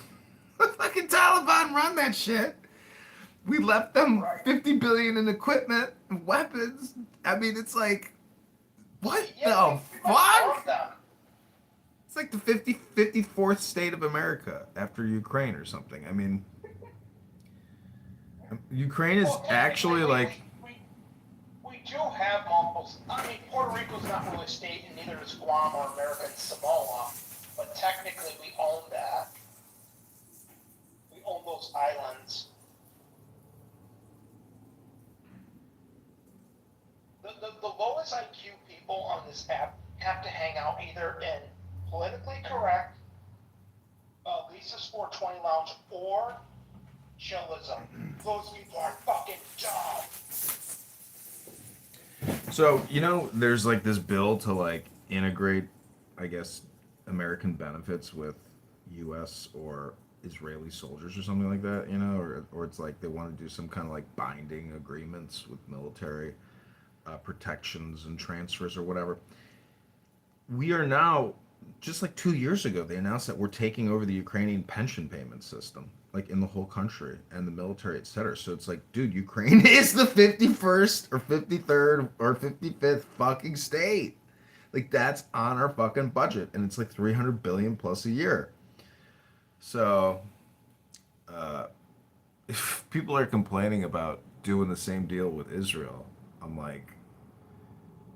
the fucking Taliban run that shit. We left them $50 billion in equipment and weapons. I mean, it's like, what the fuck? It's like the 54th state of America after Ukraine or something. I mean, Ukraine is Well, actually technically, like, we do have multiple. I mean, Puerto Rico's not really a state, and neither is Guam or American Samoa. But technically, we own that. We own those islands. The lowest IQ people on this app have to hang out either in politically correct, Lisa's 420 Lounge, or chillism. Those people are fucking dumb. so there's like this bill to like integrate, I guess, American benefits with U.S. or Israeli soldiers or something like that, or it's like they want to do some kind of like binding agreements with military protections and transfers or whatever. We are now, just like 2 years ago, they announced that we're taking over the Ukrainian pension payment system, like in the whole country and the military, etc. So it's like, dude, Ukraine is the 51st or 53rd or 55th fucking state. Like that's on our fucking budget, and it's like 300 billion plus a year. So, if people are complaining about doing the same deal with Israel, I'm like,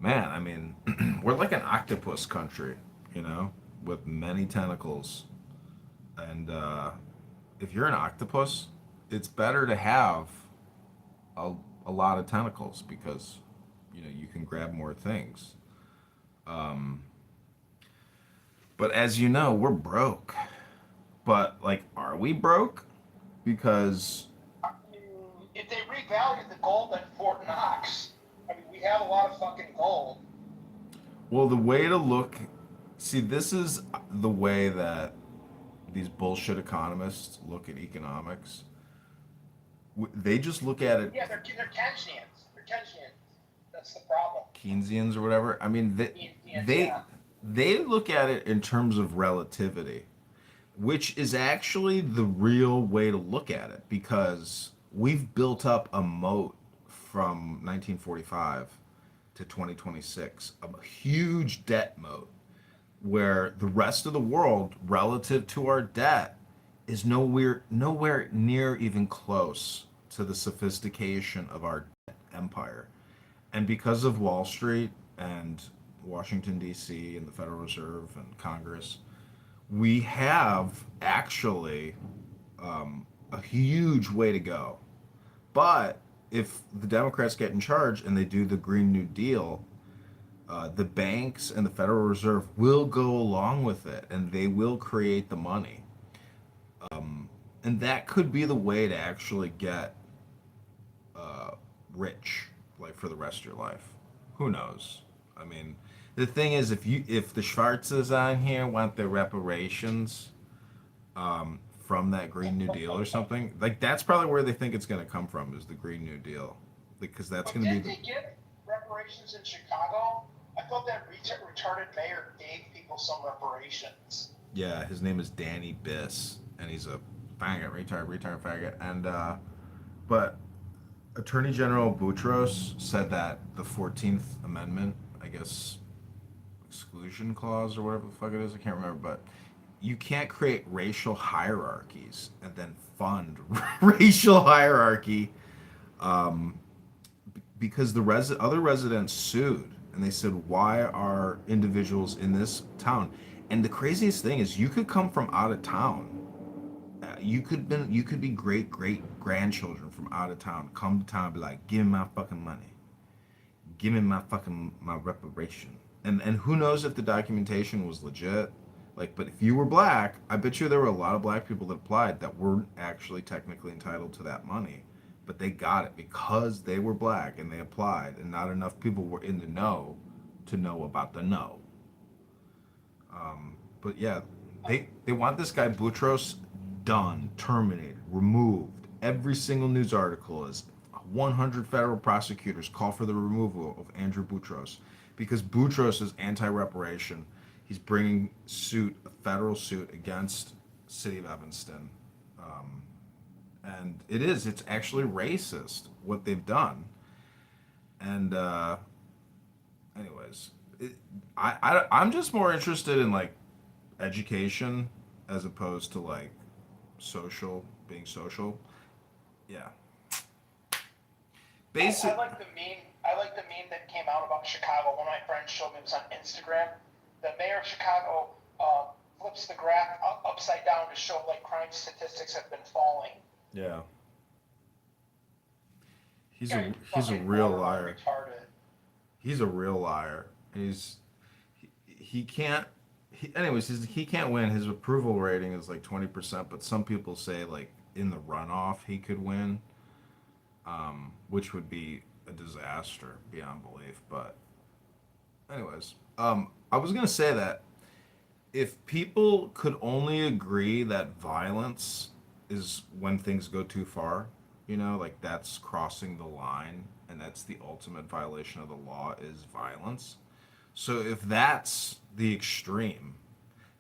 man, I mean, we're like an octopus country, with many tentacles. And if you're an octopus, it's better to have a, a lot of tentacles because, you can grab more things. Um, but as you know, we're broke. But, like, are we broke? Because, If they revalued the gold at Fort Knox, I mean, we have a lot of fucking gold. well, the way to look, see, this is the way that these bullshit economists look at economics. They just look at it, Yeah, they're Keynesians. They're Keynesians. That's the problem. Keynesians or whatever. I mean, Keynesians, they yeah. they look at it in terms of relativity, which is actually the real way to look at it because we've built up a moat from 1945 to 2026, a huge debt moat where the rest of the world relative to our debt is nowhere near even close to the sophistication of our empire. And because of Wall Street and Washington D.C. and the Federal Reserve and Congress, we have actually a huge way to go. But if the Democrats get in charge and they do the Green New Deal, the banks and the Federal Reserve will go along with it and they will create the money. And that could be the way to actually get rich, like for the rest of your life. Who knows? I mean, the thing is, if the Schwarzes on here want their reparations from that Green New Deal or something, like that's probably where they think it's going to come from is the Green New Deal, because that's But going to be didn't they get reparations in Chicago? I thought that retarded mayor gave people some reparations. yeah. His name is Danny Biss, and he's a faggot, retard faggot, and but Attorney General Boutros said that the 14th Amendment, I guess, exclusion clause or whatever the fuck it is, I can't remember, but you can't create racial hierarchies and then fund racial hierarchy because the other residents sued and they said, why are individuals in this town? And the craziest thing is you could come from out of town. You could be great grandchildren from out of town, come to town and be like, give me my fucking money, give me my reparation, and who knows if the documentation was legit, like, but if you were black, I bet you there were a lot of black people that applied that weren't actually technically entitled to that money, but they got it because they were black and they applied, and not enough people were in the know to know about the know. But yeah, they want this guy Boutros done, terminated, removed. Every single news article is 100 federal prosecutors call for the removal of Andrew Boutros because Boutros is anti-reparation. He's bringing a federal suit against the city of Evanston, and it's actually racist what they've done. And anyways, I'm just more interested in like education as opposed to like being social. Yeah. Basic. I like the meme. I like the meme that came out about Chicago. One of my friends showed me, it was on Instagram. The mayor of Chicago flips the graph upside down to show like crime statistics have been falling. Yeah. He's Guy a fucking real borderline liar. retarded. He's a real liar. He can't. Anyways, he can't win. His approval rating is like 20%, but some people say like in the runoff he could win, which would be a disaster beyond belief. But anyways, I was gonna say that if people could only agree that violence is when things go too far, like that's crossing the line and that's the ultimate violation of the law is violence. So if that's the extreme,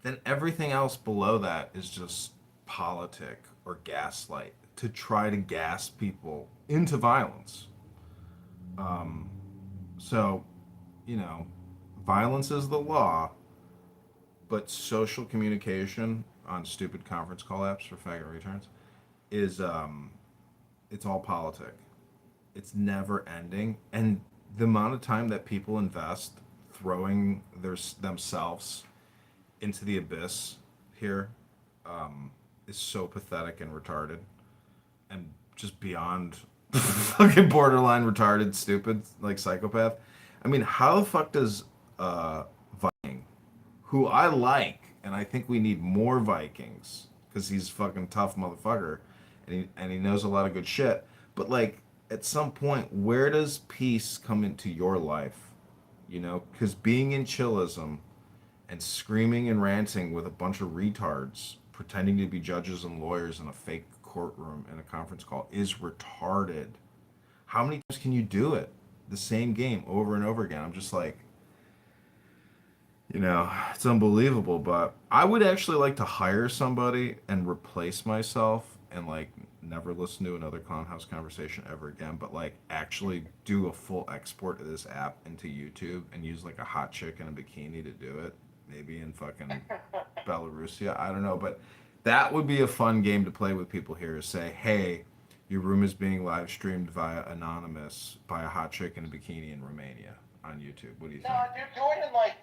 then everything else below that is just politic or gaslight to try to gas people into violence. So, you know, violence is the law, but social communication on stupid conference call apps for faggot returns is it's all politic. It's never ending, and the amount of time that people invest throwing themselves into the abyss here is so pathetic and retarded, and just beyond fucking borderline retarded, stupid, like psychopath. I mean, how the fuck does Viking, who I like, and I think we need more Vikings because he's a fucking tough motherfucker, and he knows a lot of good shit. But like, at some point, where does peace come into your life? Because being in chillism and screaming and ranting with a bunch of retards pretending to be judges and lawyers in a fake courtroom in a conference call is retarded. How many times can you do it? The same game over and over again. I'm just like, it's unbelievable. But I would actually like to hire somebody and replace myself and like never listen to another Clown House conversation ever again, but like actually do a full export of this app into YouTube and use like a hot chick in a bikini to do it. Maybe in fucking Belarusia. I don't know, but that would be a fun game to play with people here. Is say, hey, your room is being live streamed via anonymous by a hot chick in a bikini in Romania on YouTube. What do you think? No, dude, do it in like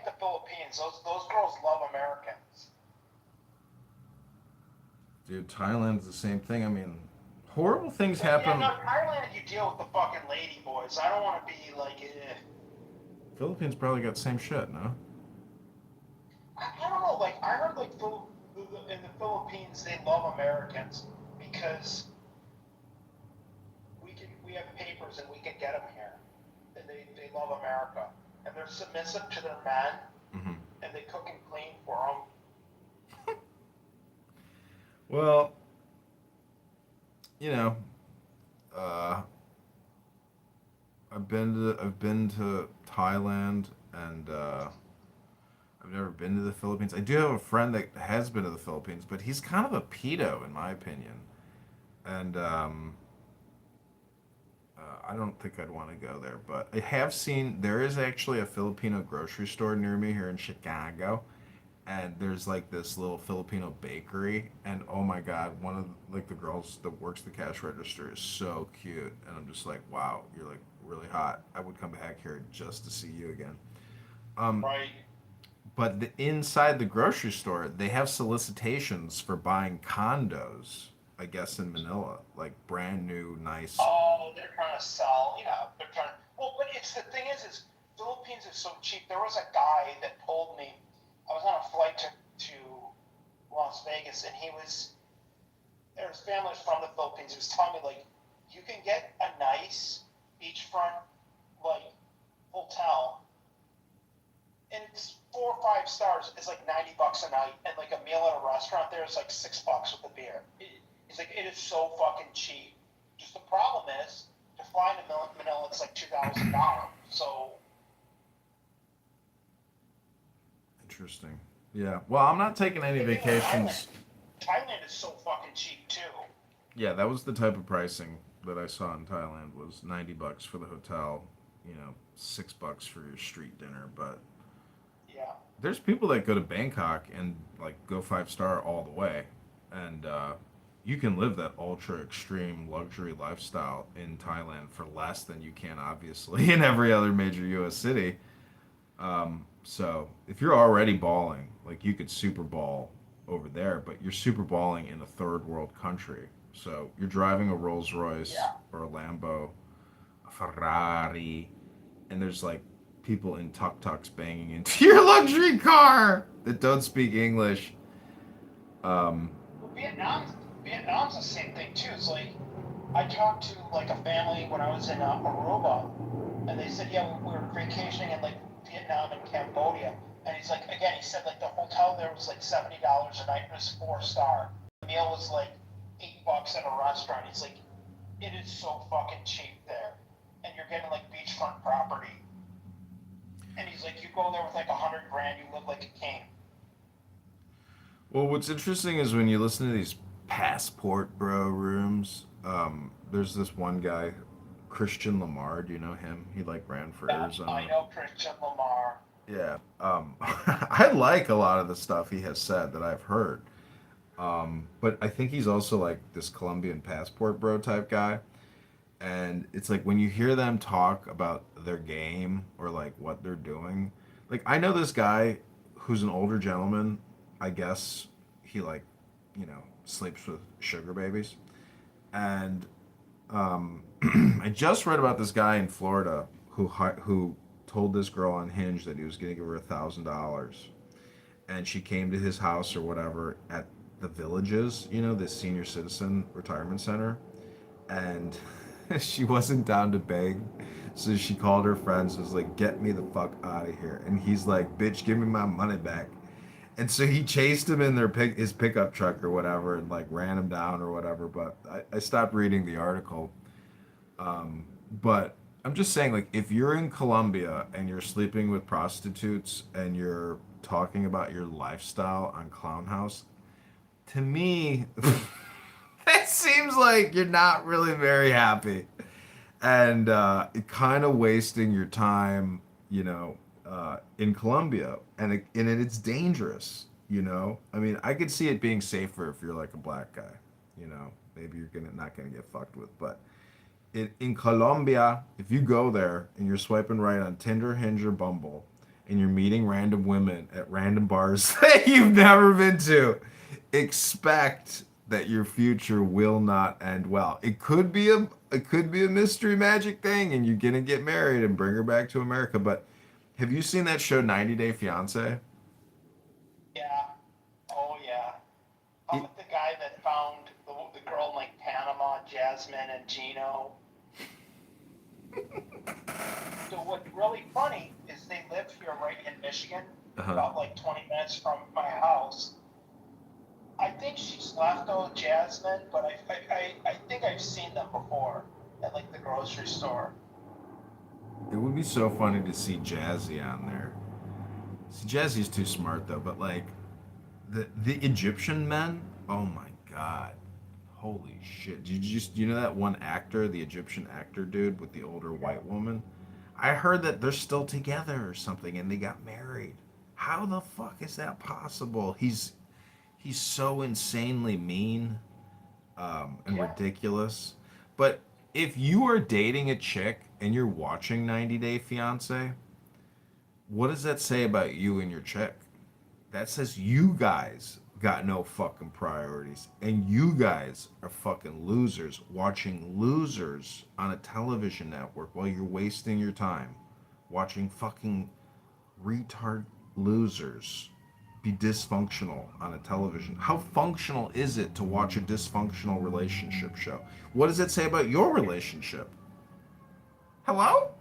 the Philippines. Those girls love Americans. Dude, Thailand's the same thing. I mean, horrible things happen. Yeah, no, Thailand, you deal with the fucking lady boys. I don't want to be like, Philippines probably got the same shit, no? I don't know. Like, I heard like in the Philippines they love Americans because we have papers and we can get them here, and they love America, and they're submissive to their men, and they cook and clean for them. Well, I've been to Thailand, and I've never been to the Philippines. I do have a friend that has been to the Philippines, but he's kind of a pedo in my opinion, and I don't think I'd want to go there. But I have seen there is actually a Filipino grocery store near me here in Chicago, and there's like this little Filipino bakery, and oh my god, one of like the girls that works the cash register is so cute, and I'm just like, wow, you're like really hot. I would come back here just to see you again. Right. But inside the grocery store, they have solicitations for buying condos, I guess in Manila, like brand new, nice. Oh, they're trying to sell. Yeah, they're trying. Well, but the thing is Philippines is so cheap. There was a guy that told me I was on a flight to Las Vegas, and his family's from the Philippines. He was telling me like you can get a nice beachfront like hotel, and it's 4 or 5 stars. It's like $90 a night, and like a meal at a restaurant there is like $6 with a beer. He's like, it is so fucking cheap. Just the problem is to fly to Manila, it's like $2,000. So. Interesting. Yeah. Well, I'm not taking any vacations. Thailand is so fucking cheap too. Yeah, that was the type of pricing that I saw in Thailand was $90 for the hotel, $6 for your street dinner. But yeah, there's people that go to Bangkok and like go 5-star all the way, and you can live that ultra extreme luxury lifestyle in Thailand for less than you can obviously in every other major U.S. city. So if you're already balling, like you could super ball over there, but you're super balling in a third world country. So you're driving a Rolls Royce Yeah. or a Lambo, a Ferrari, and there's like people in tuk-tuks banging into your luxury car that don't speak English. Um, Well, Vietnam's the same thing too. It's like I talked to like a family when I was in Aruba, and they said, yeah, we were vacationing in like Vietnam and Cambodia, and he's like, again, he said like the hotel there was like $70 a night, and it was 4-star. The meal was like $8 at a restaurant. He's like, it is so fucking cheap there, and you're getting like beachfront property. And he's like, you go there with like 100 grand, you live like a king. well, what's interesting is when you listen to these passport bro rooms, there's this one guy, Christian Lamar. Do you know him? He like ran for Yeah, Arizona. I know Christian Lamar. Yeah. I like a lot of the stuff he has said that I've heard. But I think he's also like this Colombian passport bro type guy. And it's like when you hear them talk about their game or like what they're doing, like I know this guy who's an older gentleman. I guess he like, sleeps with sugar babies. And I just read about this guy in Florida who told this girl on Hinge that he was going to give her $1,000, and she came to his house or whatever at the Villages, the senior citizen retirement center, and she wasn't down to beg, so she called her friends and was like, "Get me the fuck out of here!" And he's like, "Bitch, give me my money back." And so he chased him in his pickup truck or whatever, and like ran him down or whatever. But I stopped reading the article. But I'm just saying, like, if you're in Colombia and you're sleeping with prostitutes and you're talking about your lifestyle on Clown House, to me, that seems like you're not really very happy. And kind of wasting your time, in Colombia. And it's dangerous, I mean, I could see it being safer if you're like a black guy, maybe you're not gonna get fucked with. But in Colombia, if you go there and you're swiping right on Tinder, Hinge, or Bumble, and you're meeting random women at random bars that you've never been to, expect that your future will not end well. It could be a mystery magic thing, and you're gonna get married and bring her back to America. But have you seen that show 90 Day Fiance? Yeah. Oh yeah. I'm It, the guy that found the girl in like Panama, Jasmine and Gino. So what's really funny is they live here right in Michigan, uh-huh. about like 20 minutes from my house. I think she's left though, Jasmine, but I think I've seen them before at like the grocery store. It would be so funny to see Jazzy on there. See, Jazzy's too smart though, but like the Egyptian men, oh my god. Holy shit. Do you know that one actor, the Egyptian actor dude with the older white woman? I heard that they're still together or something and they got married. How the fuck is that possible? He's so insanely mean, and Yeah. ridiculous. But if you are dating a chick and you're watching 90 Day Fiance, what does that say about you and your chick? That says you guys got no fucking priorities. And you guys are fucking losers watching losers on a television network while you're wasting your time watching fucking retard losers be dysfunctional on a television. How functional is it to watch a dysfunctional relationship show? What does it say about your relationship? Hello?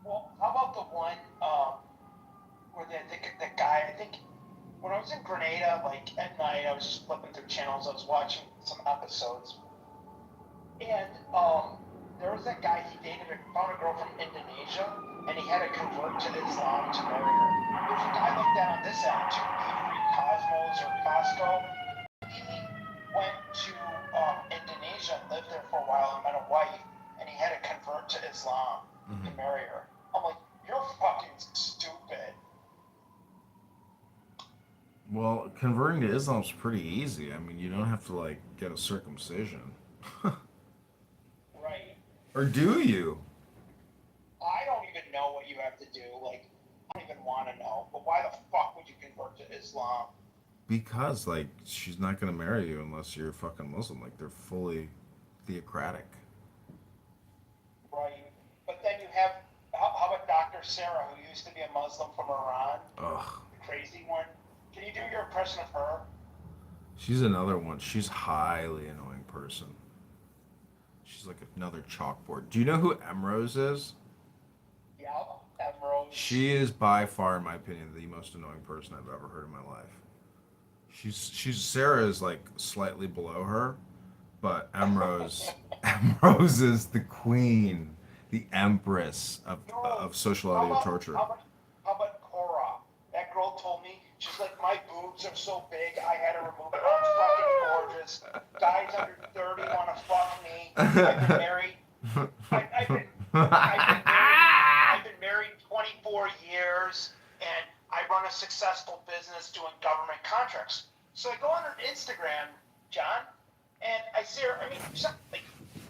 Well, how about the one where the guy, I think when I was in Grenada, like at night, I was just flipping through channels. I was watching some episodes, and there was that guy he dated, found a girl from Indonesia, and he had to convert to Islam to marry her. There's a guy like that on this app too, Avery Cosmos or Costco. He went to Indonesia and lived there for a while and met a wife, and he had to convert to Islam to marry her. I'm like, you're fucking stupid. Well, converting to Islam's pretty easy. I mean, you don't have to like get a circumcision. Right. Or do you? I don't even know what you have to do. Like, I don't even want to know. But why the fuck would you convert to Islam? Because like she's not gonna marry you unless you're a fucking Muslim. Like they're fully theocratic. Right. But then you have, how about Dr. Sarah, who used to be a Muslim from Iran? Ugh. The crazy one. Can you do your impression of her? She's another one. She's a highly annoying person. She's like another chalkboard. Do you know who Emrose is? Yeah. Emerald. She is by far, in my opinion, the most annoying person I've ever heard in my life. She's Sarah is like slightly below her, but Emrose is the queen, the empress of social How audio about, torture. how about Cora? That girl told me, she's like, my boobs are so big, I had to remove it. I'm fucking gorgeous. Guys under 30 want to fuck me. I've been married. I've been married 24 years, and I run a successful business doing government contracts. So I go on her Instagram, John, and I see her. I mean, she's not like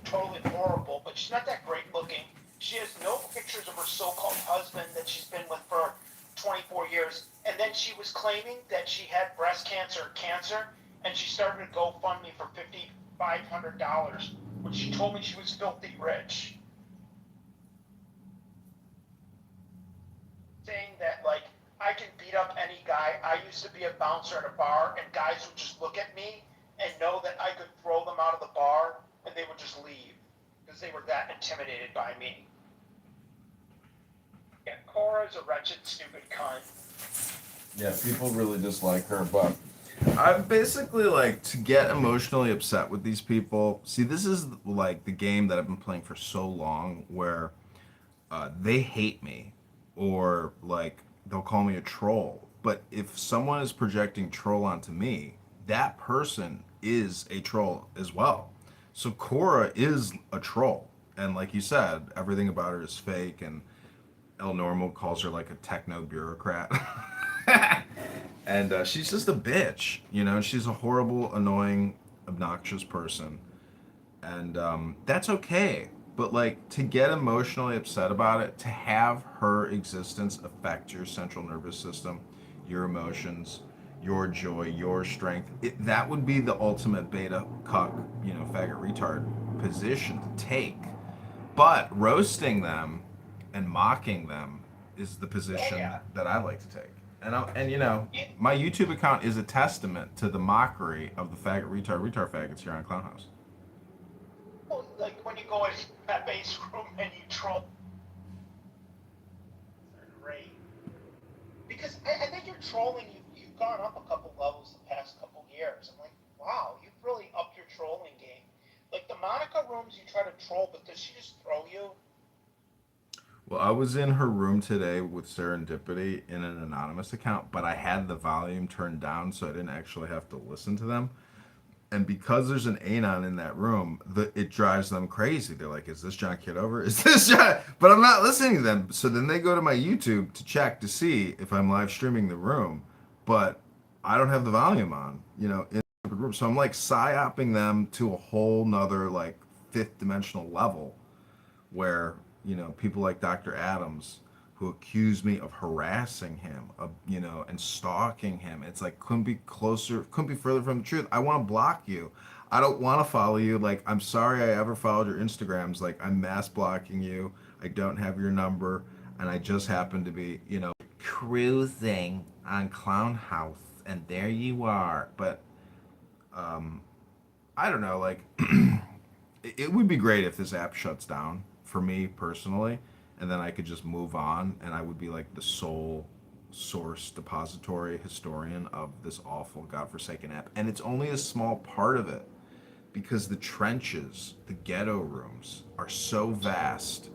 totally horrible, but she's not that great looking. She has no pictures of her so-called husband that she's been with for 24 years. And then she was claiming that she had breast cancer, and she started a GoFundMe for $5,500, which she told me she was filthy rich. Saying that, like, I can beat up any guy. I used to be a bouncer at a bar, and guys would just look at me and know that I could throw them out of the bar, and they would just leave because they were that intimidated by me. Yeah, Cora's a wretched, stupid cunt. Yeah, people really dislike her, but I'm basically like to get emotionally upset with these people. See, this is like the game that I've been playing for so long where they hate me or like they'll call me a troll. But if someone is projecting troll onto me, that person is a troll as well. So Cora is a troll. And like you said, everything about her is fake and El Normal calls her like a techno bureaucrat. And she's just a bitch, you know. She's a horrible, annoying, obnoxious person, and that's okay. But like to get emotionally upset about it, to have her existence affect your central nervous system, your emotions, your joy, your strength, that would be the ultimate beta cuck, you know, faggot retard position to take. But roasting them and mocking them is the position that I like to take. And you know, my YouTube account is a testament to the mockery of the faggot retard faggots here on Clownhouse. Well, like when you go in that base room and you troll. Great. Because I think you're trolling. You've gone up a couple levels the past couple years. I'm like, wow, you've really upped your trolling game. Like the Monica rooms, you try to troll, but does she just throw you? Well, I was in her room today with Serendipity in an anonymous account, but I had the volume turned down so I didn't actually have to listen to them. And because there's an anon in that room, it drives them crazy. They're like, is this John Kitover? Is this John? But I'm not listening to them. So then they go to my YouTube to check to see if I'm live streaming the room. But I don't have the volume on, you know, in the room. So I'm like psyoping them to a whole nother like fifth dimensional level where, you know, people like Dr. Adams who accuse me of harassing him, of, you know, and stalking him. It's like couldn't be closer, couldn't be further from the truth. I want to block you. I don't want to follow you. Like, I'm sorry I ever followed your Instagrams. Like, I'm mass blocking you. I don't have your number, and I just happen to be, you know, cruising on Clown House, and there you are. But I don't know. Like, it would be great if this app shuts down for me personally, and then I could just move on, and I would be like the sole source depository historian of this awful godforsaken app. And it's only a small part of it because the trenches, the ghetto rooms are so vast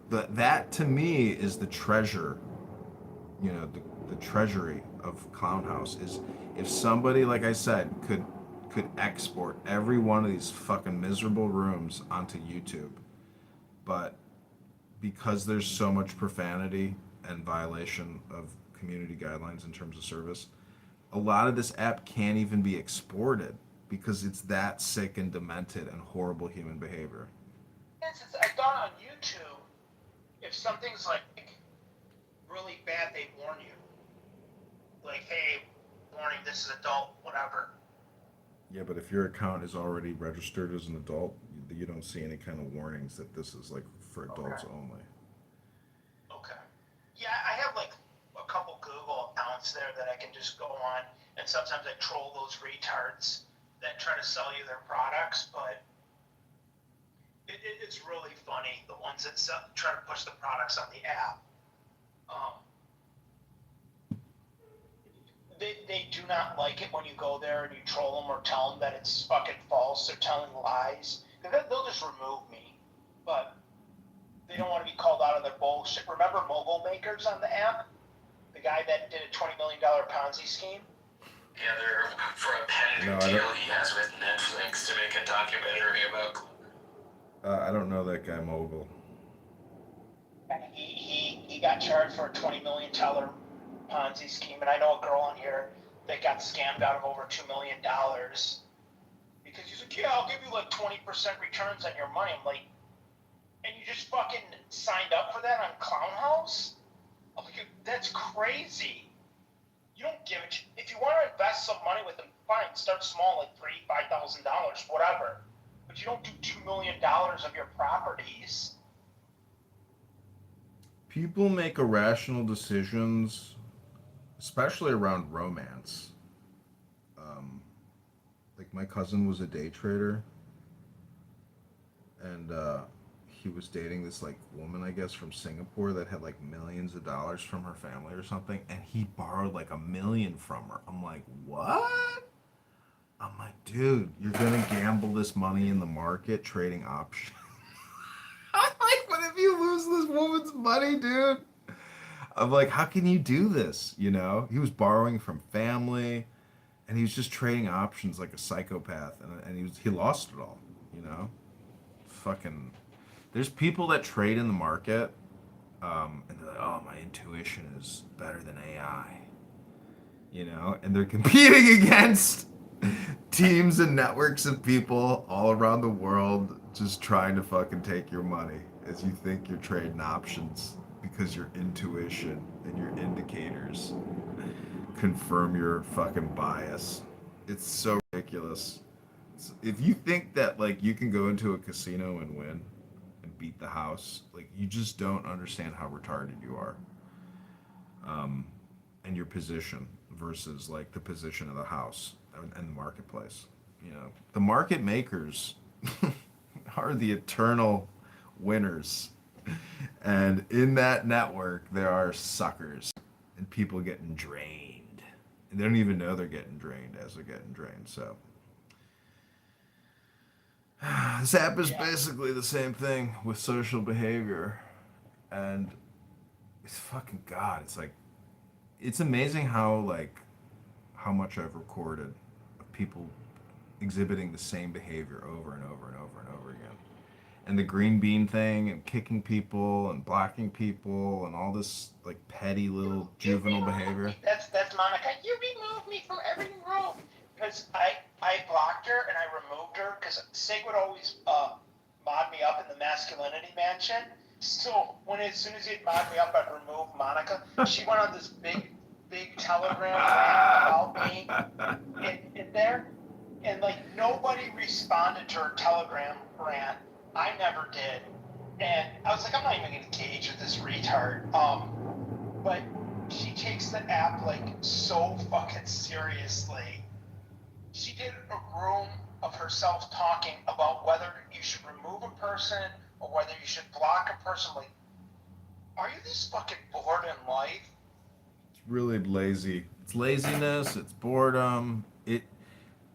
that to me is the treasure, you know, the treasury of Clown House is if somebody, like I said, could export every one of these fucking miserable rooms onto YouTube. But because there's so much profanity and violation of community guidelines in terms of service, a lot of this app can't even be exported because it's that sick and demented and horrible human behavior. I thought on YouTube, if something's like really bad, they warn you. Like, hey, warning, this is adult, whatever. Yeah, but if your account is already registered as an adult, you don't see any kind of warnings that this is like for adults only. Okay. Yeah, I have like a couple Google accounts there that I can just go on, and sometimes I troll those retards that try to sell you their products, but it's really funny, the ones that try to push the products on the app. They do not like it when you go there and you troll them or tell them that it's fucking false. They're telling lies. They'll just remove me. But they don't want to be called out of their bullshit. Remember Mobile Makers on the app? The guy that did a $20 million Ponzi scheme? Yeah, they're for a penny deal he has with Netflix to make a documentary about. I don't know that guy Mogul. He got charged for a $20 million Ponzi scheme, and I know a girl on here that got scammed out of over $2 million because he's like, yeah, I'll give you like 20% returns on your money. I'm like, and you just fucking signed up for that on Clown House? I'm like, that's crazy. You don't give it. If you want to invest some money with them, fine. Start small, like $3,000, $5,000, whatever. But you don't do $2 million of your properties. People make irrational decisions, especially around romance. Like my cousin was a day trader, and he was dating this like woman, I guess, from Singapore that had like millions of dollars from her family or something, and he borrowed like $1 million from her. I'm like, what? I'm like, dude, you're gonna gamble this money in the market trading options. I'm like, what if you lose this woman's money, dude? I'm like, how can you do this? You know, he was borrowing from family, and he was just trading options like a psychopath, and he lost it all. You know, fucking. There's people that trade in the market, and they're like, oh, my intuition is better than AI. You know, and they're competing against teams and networks of people all around the world just trying to fucking take your money as you think you're trading options because your intuition and your indicators confirm your fucking bias. It's so ridiculous. If you think that like you can go into a casino and win and beat the house, like you just don't understand how retarded you are. And your position versus like the position of the house and the marketplace. You know, the market makers are the eternal winners. And in that network, there are suckers and people getting drained. And they don't even know they're getting drained as they're getting drained. So, this app is basically the same thing with social behavior. And it's fucking God. It's like, it's amazing how much I've recorded of people exhibiting the same behavior over and over and over and over again. And the green bean thing and kicking people and blocking people and all this like petty little juvenile behavior. That's Monica. You removed me from every room because I blocked her and I removed her because Sig would always mod me up in the masculinity mansion. So as soon as he'd mod me up, I'd remove Monica. She went on this big telegram rant about me in there, and like nobody responded to her telegram rant. I never did, and I was like, I'm not even gonna engage with this retard. But she takes the app like so fucking seriously. She did a room of herself talking about whether you should remove a person or whether you should block a person. Like, are you this fucking bored in life? It's really lazy. It's laziness, it's boredom.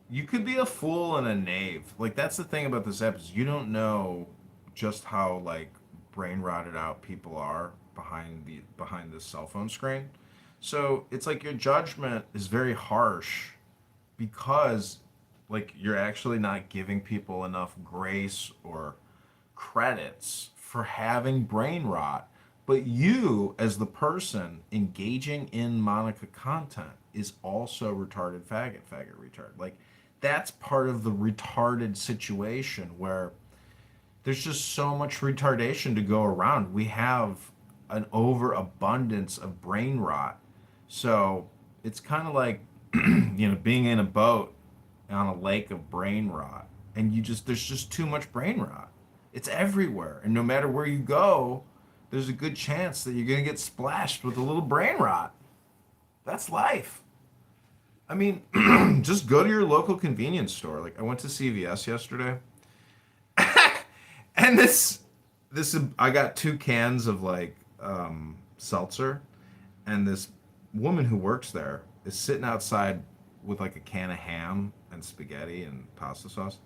You could be a fool and a knave. Like that's the thing about this app is you don't know just how like brain rotted out people are behind this cell phone screen. So it's like your judgment is very harsh because like you're actually not giving people enough grace or credits for having brain rot. But you, as the person engaging in Monica content, is also retarded, faggot, faggot, retard. Like, that's part of the retarded situation where there's just so much retardation to go around. We have an overabundance of brain rot. So it's kind of like, being in a boat on a lake of brain rot. And there's just too much brain rot. It's everywhere. And no matter where you go, there's a good chance that you're going to get splashed with a little brain rot. That's life. I mean, just go to your local convenience store. Like, I went to CVS yesterday. And I got 2 cans of like seltzer, and this woman who works there is sitting outside with like a can of ham and spaghetti and pasta sauce,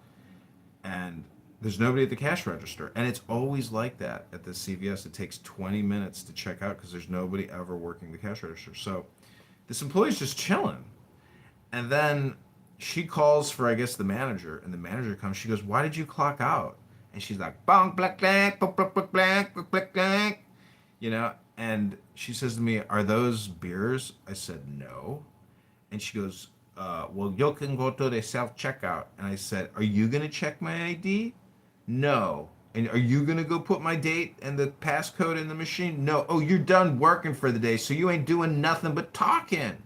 and there's nobody at the cash register, and it's always like that at the CVS. It takes 20 minutes to check out because there's nobody ever working the cash register. So this employee's just chilling, and then she calls for, I guess, the manager, and the manager comes. She goes, "Why did you clock out?" And she's like, "Bong black black black black black black black black," And she says to me, "Are those beers?" I said, "No." And she goes, "Well, you can go to the self checkout." And I said, "Are you gonna check my ID?" "No." "And are you gonna go put my date and the passcode in the machine?" "No." "Oh, you're done working for the day, so you ain't doing nothing but talking."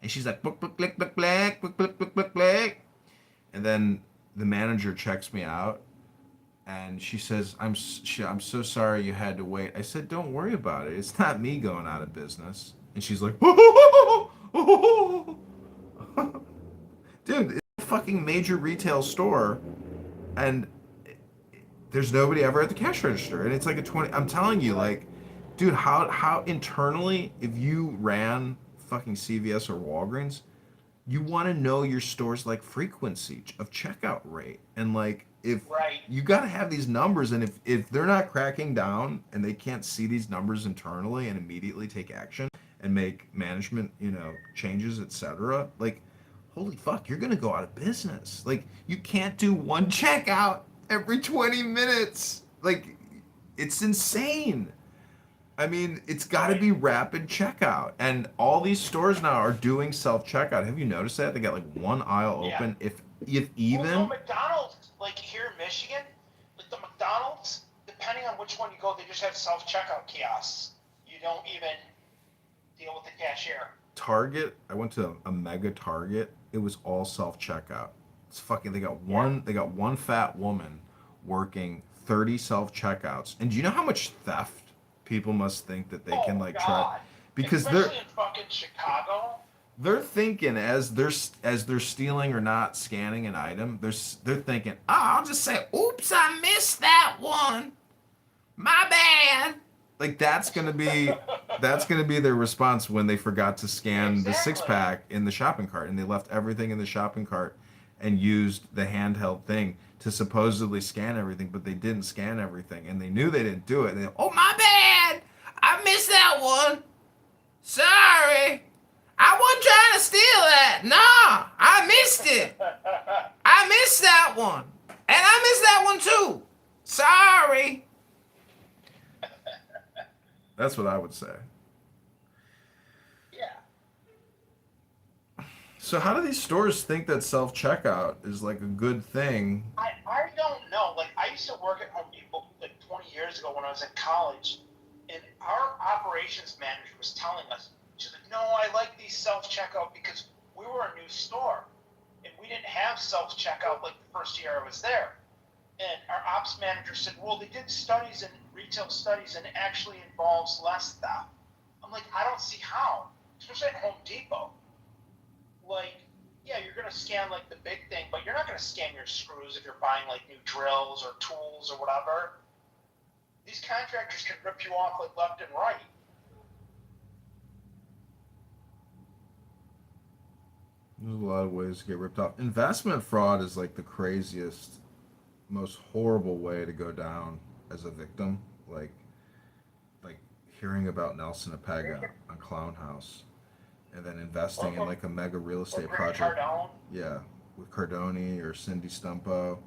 And she's like, "Blick, blick, blick, blick, blick, blick, blick, blick, blick, blick." And then the manager checks me out, and she says, I'm so sorry you had to wait." I said, "Don't worry about it. It's not me going out of business." And she's like, dude, it's a fucking major retail store, and there's nobody ever at the cash register, and it's like a 20. I'm telling you, like, dude, how internally, if you ran fucking CVS or Walgreens, you want to know your store's like frequency of checkout rate, and like, if Right. you got to have these numbers, and if they're not cracking down and they can't see these numbers internally and immediately take action and make management changes, etc., like, holy fuck, you're gonna go out of business. Like, you can't do one checkout every 20 minutes. Like, it's insane. I mean, it's got to be rapid checkout, and all these stores now are doing self checkout. Have you noticed that they got like one aisle open, if even? Well, McDonald's, like here in Michigan, like the McDonald's, depending on which one you go, they just have self checkout kiosks. You don't even deal with the cashier. Target, I went to a mega Target. It was all self checkout. It's fucking. They got one fat woman working 30 self checkouts. And do you know how much theft people must think that they can like try? Because especially in fucking Chicago. They're thinking, as they're stealing or not scanning an item, they're thinking, "Oh, I'll just say, oops, I missed that one. My bad." Like, that's gonna be their response when they forgot to scan the 6-pack in the shopping cart, and they left everything in the shopping cart and used the handheld thing to supposedly scan everything, but they didn't scan everything, and they knew they didn't do it. And they, "Oh, my bad, I missed that one. Sorry. I wasn't trying to steal that. Nah, I missed it. I missed that one. And I missed that one too. Sorry." That's what I would say. Yeah. So how do these stores think that self-checkout is like a good thing? I don't know. Like, I used to work at Home Depot like 20 years ago when I was in college, and our operations manager was telling us, she's like, "No, I like these self-checkout because we were a new store, and we didn't have self-checkout like the first year I was there." And our ops manager said, "Well, they did studies and retail studies, and it actually involves less theft." I'm like, I don't see how, especially at Home Depot. Like, yeah, you're gonna scan like the big thing, but you're not gonna scan your screws if you're buying like new drills or tools or whatever. These contractors can rip you off like left and right. There's a lot of ways to get ripped off. Investment fraud is like the craziest, most horrible way to go down as a victim. Like hearing about Nelson Apega on Clown House, and then investing in like a mega real estate project. Cardone. Yeah, with Cardone or Cindy Stumpo.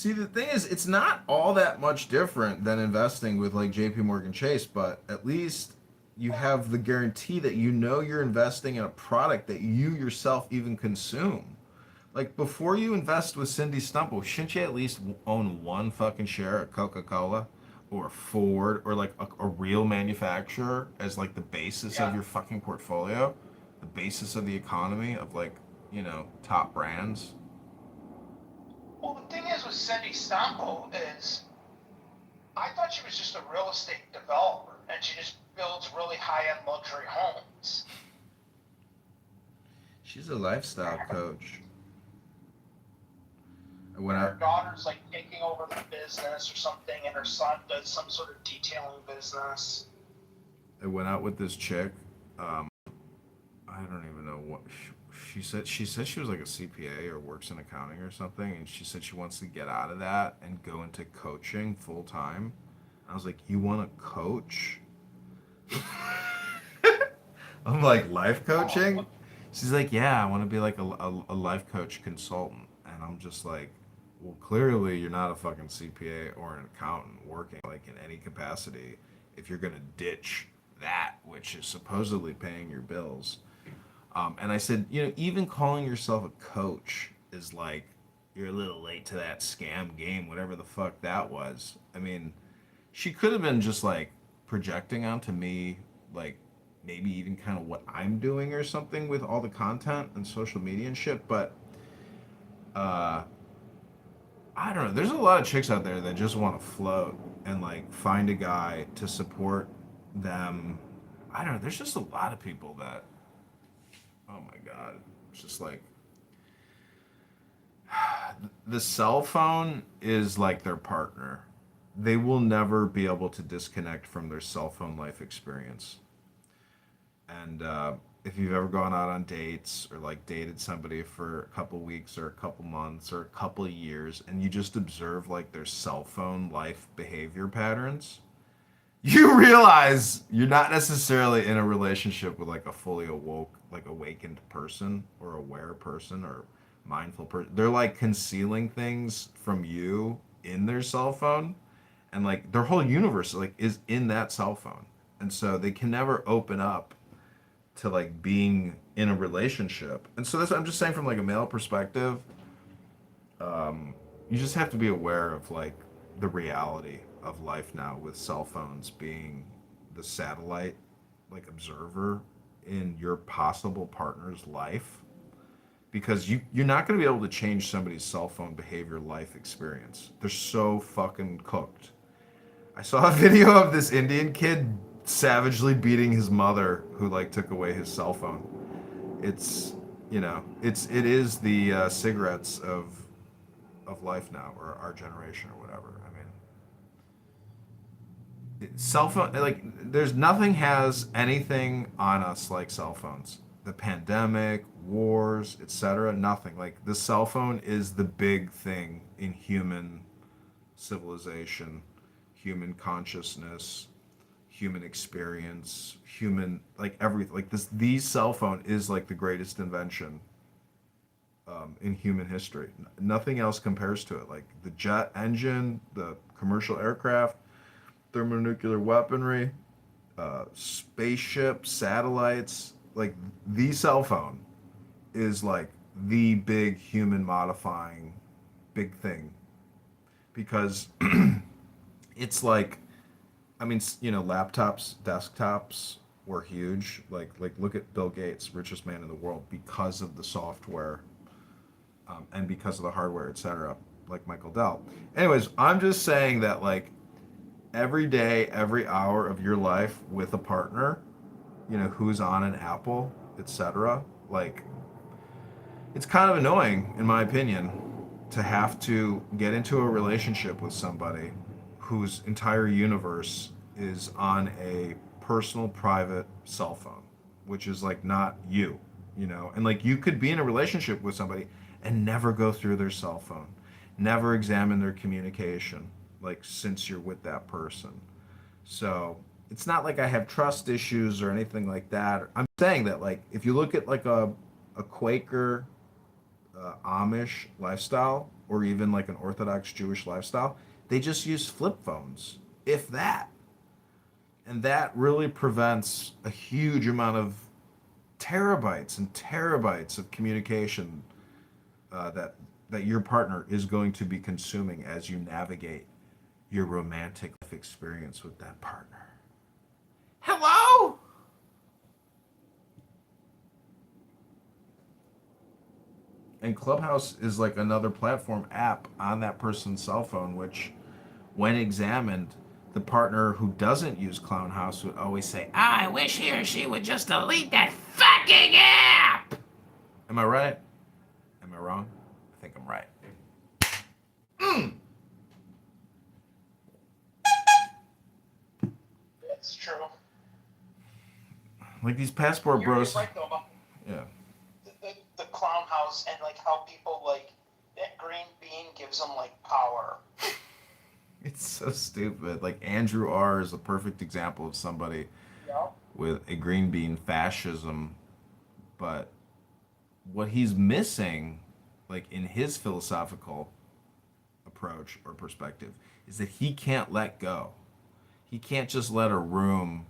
See, the thing is, it's not all that much different than investing with like JP Morgan Chase, but at least you have the guarantee that you know you're investing in a product that you yourself even consume. Like before you invest with Cindy Stumple, shouldn't you at least own one fucking share at Coca-Cola or Ford or like a real manufacturer as like the basis of your fucking portfolio, the basis of the economy of like, top brands? Well, the thing is with Cindy Stampo is, I thought she was just a real estate developer, and she just builds really high-end luxury homes. She's a lifestyle coach. When Her daughter's like taking over the business or something, and her son does some sort of detailing business. I went out with this chick. I don't even know what she said. She said she was like a CPA or works in accounting or something, and she said she wants to get out of that and go into coaching full time. I was like, "You want to coach?" I'm like, "Life coaching?" She's like, "Yeah, I want to be like a life coach consultant," and I'm just like, "Well, clearly you're not a fucking CPA or an accountant working like in any capacity if you're gonna ditch that, which is supposedly paying your bills." And I said, even calling yourself a coach is like, you're a little late to that scam game, whatever the fuck that was. I mean, she could have been just like projecting onto me, like maybe even kind of what I'm doing or something with all the content and social media and shit. But I don't know. There's a lot of chicks out there that just want to float and like find a guy to support them. I don't know. There's just a lot of people that, oh my God, it's just like the cell phone is like their partner. They will never be able to disconnect from their cell phone life experience. And if you've ever gone out on dates or like dated somebody for a couple weeks or a couple months or a couple of years and you just observe like their cell phone life behavior patterns, you realize you're not necessarily in a relationship with like a fully awoke, like awakened person or aware person or mindful person. They're like concealing things from you in their cell phone, and like their whole universe like is in that cell phone. And so they can never open up to like being in a relationship. And so that's, I'm just saying from like a male perspective, you just have to be aware of like the reality of life now with cell phones being the satellite like observer in your possible partner's life, because you're not going to be able to change somebody's cell phone behavior life experience. They're so fucking cooked. I saw a video of this Indian kid savagely beating his mother who like took away his cell phone. It's it is the cigarettes of life now, or our generation or whatever. I mean, cell phone, like there's nothing has anything on us like cell phones. The pandemic, wars, etc. Nothing. Like the cell phone is the big thing in human civilization, human consciousness, human experience, human like everything. Like this, the cell phone is like the greatest invention in human history. Nothing else compares to it. Like the jet engine, the commercial aircraft, thermonuclear weaponry, spaceships, satellites. Like the cell phone is like the big human modifying big thing, because it's like, I mean, laptops, desktops were huge. Like look at Bill Gates, richest man in the world, because of the software, and because of the hardware, etc. Like Michael Dell. Anyways, I'm just saying that like every day, every hour of your life with a partner, who's on an Apple, etc. Like it's kind of annoying, in my opinion, to have to get into a relationship with somebody whose entire universe is on a personal, private cell phone, which is like not you, and like you could be in a relationship with somebody and never go through their cell phone, never examine their communication, like since you're with that person. So it's not like I have trust issues or anything like that. I'm saying that like if you look at like a Quaker Amish lifestyle, or even like an Orthodox Jewish lifestyle, they just use flip phones, if that. And that really prevents a huge amount of terabytes and terabytes of communication that your partner is going to be consuming as you navigate your romantic life experience with that partner. Hello? And Clubhouse is like another platform app on that person's cell phone, which, when examined, the partner who doesn't use Clown House would always say, I wish he or she would just delete that fucking app. Am I right? Am I wrong? I think I'm right. That's true. Like these passport bros. You're right though about Yeah. the clown house and like how people like that green bean gives them like power. It's so stupid. Like Andrew R. is a perfect example of somebody with a green bean fascism, but what he's missing, like in his philosophical approach or perspective, is that he can't let go. He can't just let a room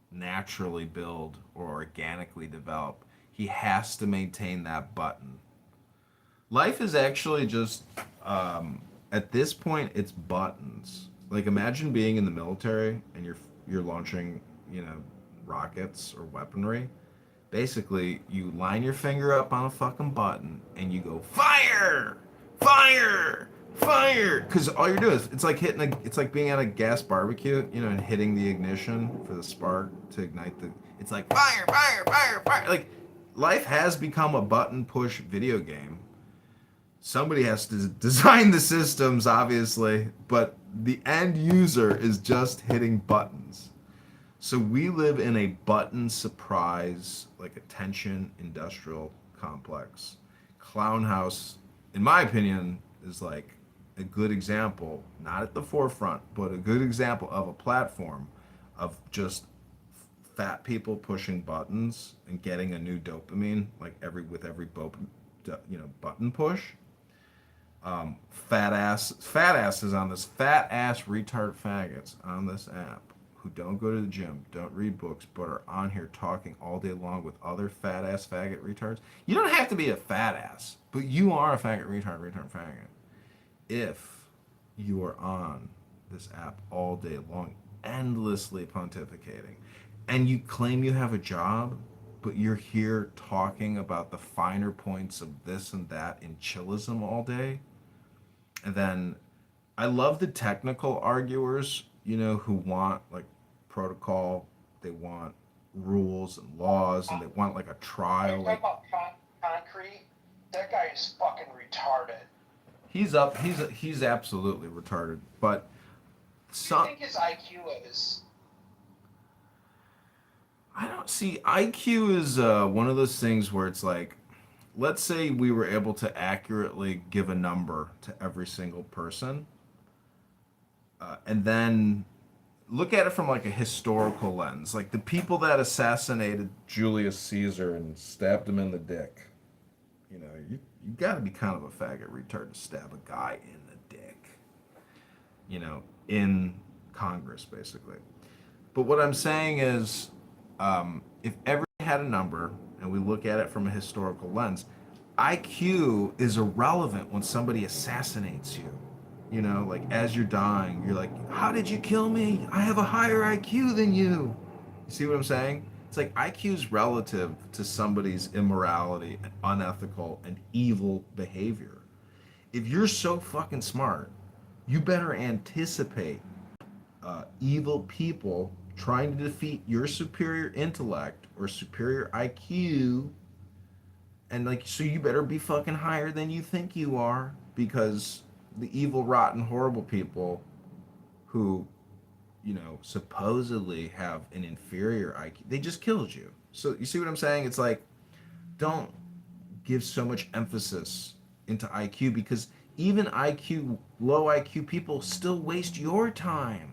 naturally build or organically develop. He has to maintain that button. Life is actually just, at this point, it's buttons. Like imagine being in the military and you're launching, rockets or weaponry. Basically, you line your finger up on a fucking button and you go fire, fire, fire. Because all you're doing is it's like being at a gas barbecue, and hitting the ignition for the spark to ignite the. It's like fire, fire, fire, fire. Like life has become a button push video game. Somebody has to design the systems, obviously, but the end user is just hitting buttons. So we live in a button surprise, like attention industrial complex. Clown House, in my opinion, is like a good example, not at the forefront, but a good example of a platform of just fat people pushing buttons and getting a new dopamine, like with every button push. Fat ass retard faggots on this app who don't go to the gym, don't read books, but are on here talking all day long with other fat ass faggot retards. You don't have to be a fat ass, but you are a faggot retard faggot. If you are on this app all day long, endlessly pontificating, and you claim you have a job, but you're here talking about the finer points of this and that in chillism all day, and then I love the technical arguers, who want like protocol, they want rules and laws, and they want like a trial. Like about concrete, that guy is fucking retarded. He's absolutely retarded. But What do you think his IQ is? I don't see. IQ is one of those things where it's like, let's say we were able to accurately give a number to every single person, and then look at it from like a historical lens. Like the people that assassinated Julius Caesar and stabbed him in the dick. You got to be kind of a faggot retard to stab a guy in the dick. In Congress, basically. But what I'm saying is, if everyone had a number and we look at it from a historical lens, IQ is irrelevant when somebody assassinates you. Like as you're dying, you're like, how did you kill me? I have a higher IQ than you. You see what I'm saying? It's like IQ is relative to somebody's immorality and unethical and evil behavior. If you're so fucking smart, you better anticipate evil people trying to defeat your superior intellect or superior IQ, and like, so you better be fucking higher than you think you are, because the evil, rotten, horrible people who, supposedly have an inferior IQ, they just killed you. So you see what I'm saying? It's like, don't give so much emphasis into IQ, because even low IQ people still waste your time.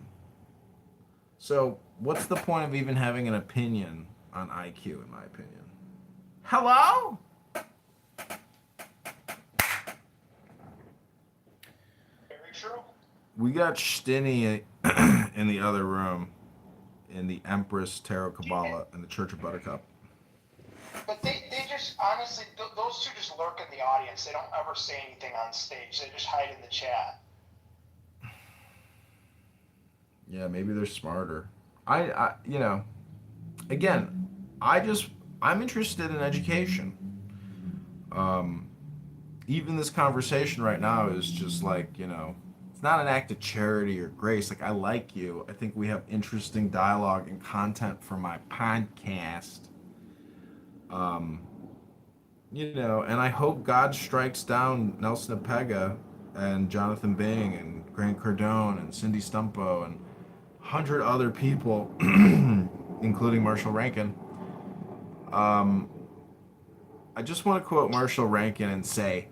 So what's the point of even having an opinion on IQ, in my opinion? Hello? We got Stinny in the other room, in the Empress Tarot Kabbalah and the Church of Buttercup. But they just, honestly, those two just lurk in the audience. They don't ever say anything on stage. They just hide in the chat. Yeah, maybe they're smarter. I you know, again, I'm interested in education. Even this conversation right now is just like, it's not an act of charity or grace. Like, I like you. I think we have interesting dialogue and content for my podcast. And I hope God strikes down Nelson Apega and Jonathan Bing and Grant Cardone and Cindy Stumpo and 100 other people, including Marshall Rankin. I just want to quote Marshall Rankin and say,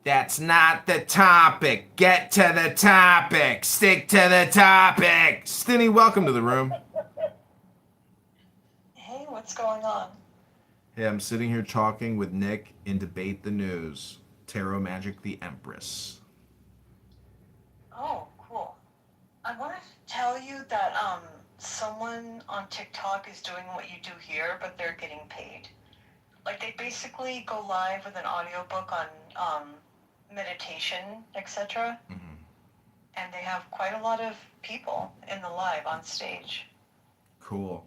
"That's not the topic. Get to the topic. Stick to the topic." Stinny, welcome to the room. Hey, what's going on? Hey, I'm sitting here talking with Nick in Debate the News. Tarot Magic the Empress. Oh, cool. I want to tell you that someone on TikTok is doing what you do here, but they're getting paid. Like, they basically go live with an audiobook on meditation, etc. Mm-hmm. And they have quite a lot of people in the live on stage. Cool.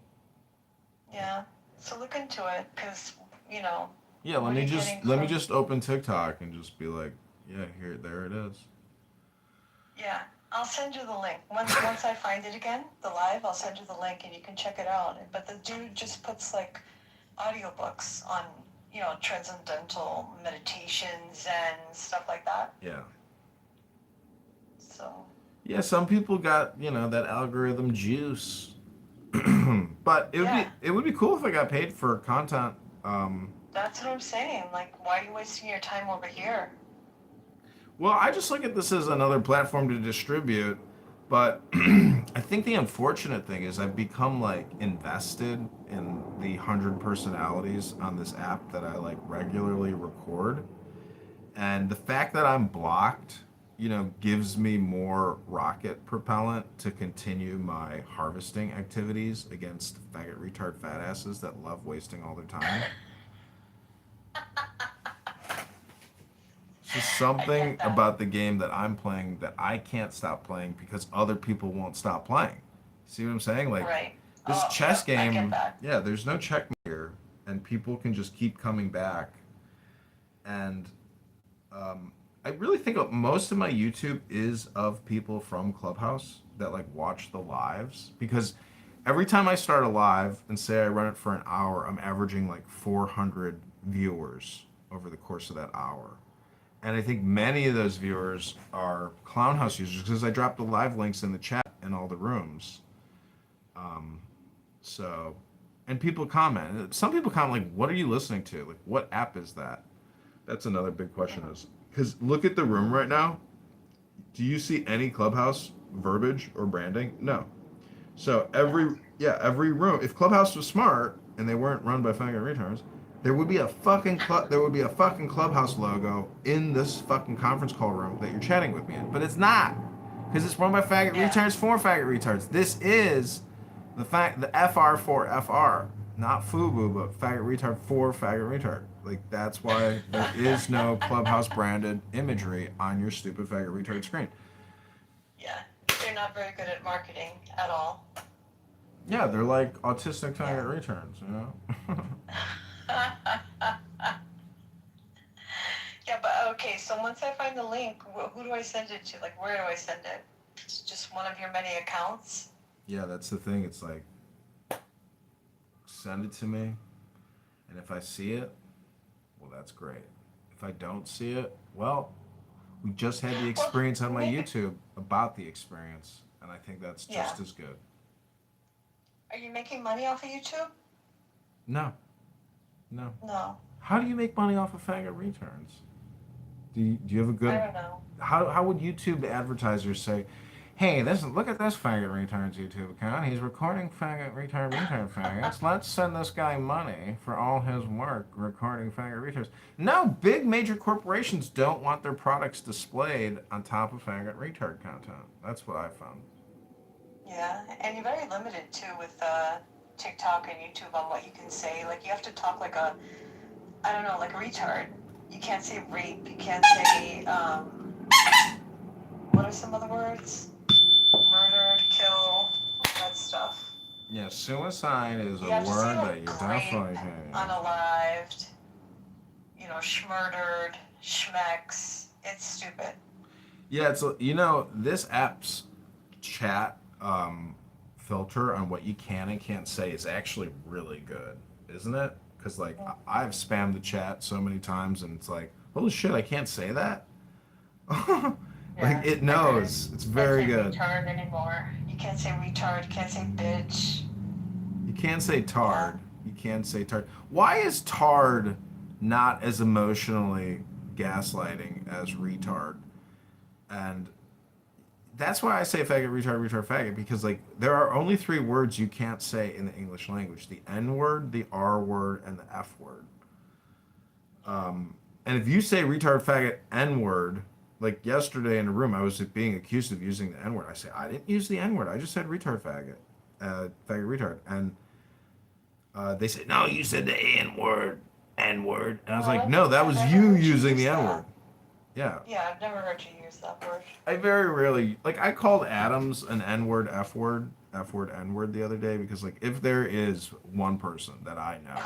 Yeah. So look into it, because, Yeah, let me just open TikTok and just be like, yeah, there it is. Yeah, I'll send you the link. Once I find it again, the live, I'll send you the link and you can check it out. But the dude just puts like audiobooks on, transcendental meditation, Zen, stuff like that. Yeah. So. Yeah, some people got, that algorithm juice. But it would be cool if I got paid for content. That's what I'm saying. Like, why are you wasting your time over here? Well, I just look at this as another platform to distribute, but I think the unfortunate thing is I've become like invested in the 100 personalities on this app that I like regularly record. And the fact that I'm blocked, gives me more rocket propellant to continue my harvesting activities against faggot retard fat asses that love wasting all their time. It's just something about the game that I'm playing that I can't stop playing because other people won't stop playing. See what I'm saying? Like, right. this chess game, I get that. yeah, there's no checkmate here, and people can just keep coming back. And I really think most of my YouTube is of people from Clubhouse that like watch the lives, because every time I start a live and say I run it for an hour, I'm averaging like 400 viewers over the course of that hour. And I think many of those viewers are Clownhouse users because I drop the live links in the chat in all the rooms. And people comment. Some people comment like, "What are you listening to? Like, what app is that?" That's another big question. Because look at the room right now. Do you see any Clubhouse verbiage or branding? No. So every room. If Clubhouse was smart and they weren't run by faggot retards, there would be a fucking Clubhouse logo in this fucking conference call room that you're chatting with me in. But it's not, because it's run by faggot retards for faggot retards. This is the FR for FR, not FUBU, but faggot retard for faggot retard. Like, that's why there is no Clubhouse branded imagery on your stupid faggot retard screen. Yeah, they're not very good at marketing at all. Yeah, they're like autistic faggot retards, Yeah, but okay, so once I find the link, who do I send it to? Like, where do I send it? It's just one of your many accounts? Yeah, that's the thing. It's like, send it to me, and if I see it, well, that's great. If I don't see it, well, we just had the experience on my YouTube about the experience, and I think that's just as good. Are you making money off of YouTube? No. No. How do you make money off of faggot returns? Do you have a good... I don't know. How would YouTube advertisers say, hey, look at this faggot retard's YouTube account. He's recording retard faggots. Let's send this guy money for all his work recording faggot retards. No, big major corporations don't want their products displayed on top of faggot retard content. That's what I found. Yeah, and you're very limited too with TikTok and YouTube on what you can say. Like you have to talk like a, I don't know, like a retard. You can't say rape. You can't say what are some other words? Murder, kill, that stuff. Yeah, suicide is You a have to say word that like you grape, definitely can. unalived, schmurdered, schmecks. It's stupid. Yeah, it's this app's chat filter on what you can and can't say is actually really good, isn't it? Because like I've spammed the chat so many times and it's like, holy shit, I can't say that. Like it knows. It's very good. Retard anymore. You can't say retard. You can't say bitch. You can't say tard. You can't say tard. Why is tard not as emotionally gaslighting as retard? And that's why I say faggot, retard, retard, faggot, because like there are only 3 words you can't say in the English language: the N word, the R word, and the F word. And if you say retard, faggot, N word, like yesterday in a room, I was being accused of using the N word. I say I didn't use the N word. I just said retard, faggot, faggot, retard, and they said no, you said the N word, and I was like, no, that was you using the N word. Yeah. Yeah, I've never heard you use that word. I very rarely, like, I called Adams an N-word, F-word, N-word the other day because, like, if there is one person that I know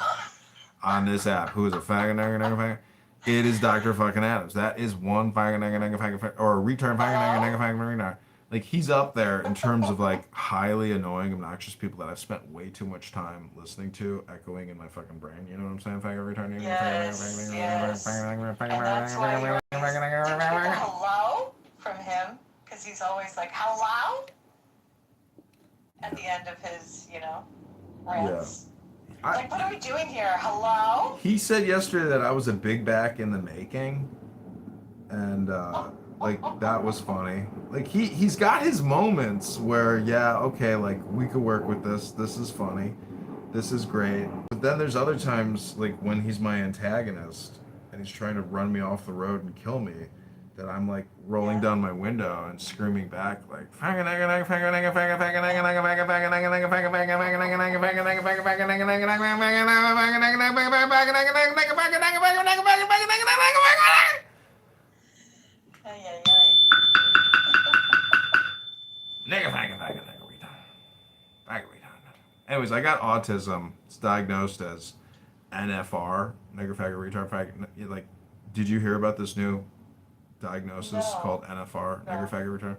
on this app who is a faggot, it is Dr. fucking Adams. That is one faggot, or a retard faggot. Like, he's up there in terms of, like, highly annoying, obnoxious people that I've spent way too much time listening to, echoing in my fucking brain. You know what I'm saying? Faggot, retard, Yes, yes. And that's why you always get the hello from him, because he's always like, hello? At the end of his, rants. Like, what are we doing here? Hello? He said yesterday that I was a big back in the making, and like that was funny. Like he's got his moments where okay, like we could work with this. This is funny. This is great. But then there's other times like when he's my antagonist and he's trying to run me off the road and kill me, that I'm like rolling down my window and screaming back like Anyways, I got autism. It's diagnosed as NFR, nigger faggot retard faggot. Like, did you hear about this new diagnosis called NFR, nigger faggot retard?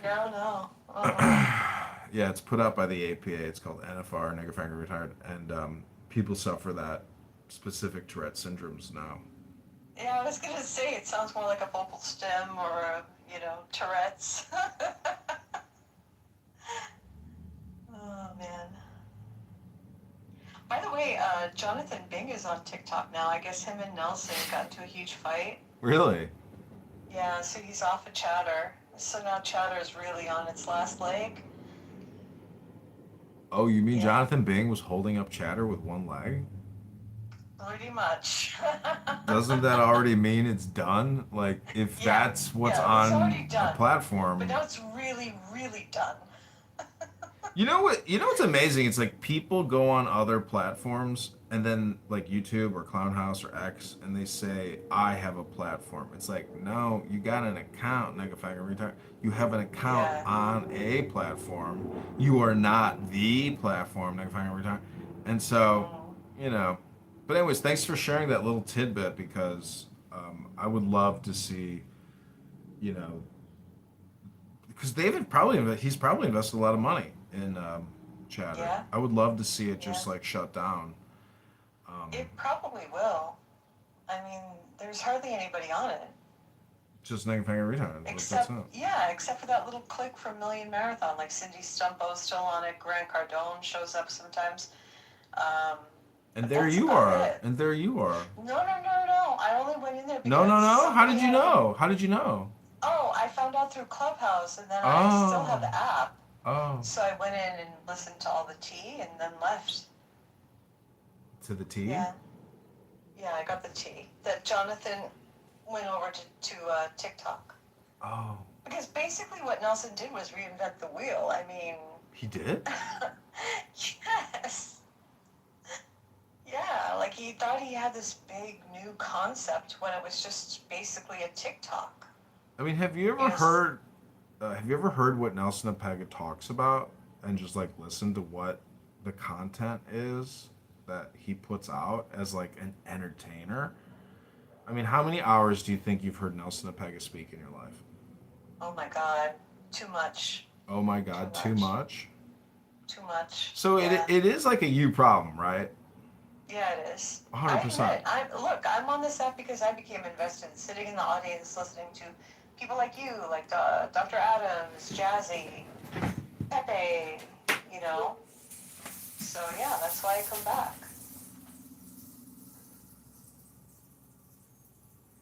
No. Yeah, it's put out by the APA. It's called NFR, nigger faggot retard, and people suffer that specific Tourette syndromes now. Yeah, I was gonna say it sounds more like a vocal stem or Tourette's. Oh man. By the way, Jonathan Bing is on TikTok now. I guess him and Nelson got into a huge fight. Really? Yeah, so he's off of Chatter. So now Chatter is really on its last leg. Oh, you mean Jonathan Bing was holding up Chatter with one leg? Pretty much. Doesn't that already mean it's done? Like, if that's what's on a platform. But now it's really, really done. You know what's amazing? It's like people go on other platforms and then like YouTube or Clown House or X and they say, I have a platform. It's like, no, you got an account, nigga faggot retard. You have an account on a platform. You are not the platform, nigga faggot retard. And so, But anyways, thanks for sharing that little tidbit because I would love to see, because he's probably invested a lot of money in Chatter. Yeah. I would love to see it just like shut down. It probably will. I mean, there's hardly anybody on it. Just nigga faggot retard. Except for that little click from Million Marathon. Like Cindy Stumpo's still on it. Grant Cardone shows up sometimes. And there you are. And there you are. No. I only went in there because... No. How did you know? Oh, I found out out through Clubhouse, and then I still have the app. Oh. So I went in and listened to all the tea, and then left. To the tea? Yeah. Yeah, I got the tea. That Jonathan went over to TikTok. Oh. Because basically what Nelson did was reinvent the wheel. I mean... He did? Yes. Yeah, like he thought he had this big new concept when it was just basically a TikTok. I mean, have you ever heard what Nelson Apega talks about and just like listen to what the content is that he puts out as like an entertainer? I mean, how many hours do you think you've heard Nelson Apega speak in your life? Oh my God, too much. Oh my God, too much? Too much. So yeah. it is like a you problem, right? Yeah, it is. 100%. Look, I'm on this app because I became invested, sitting in the audience listening to people like you, like Dr. Adams, Jazzy, Pepe, you know. So yeah, that's why I come back.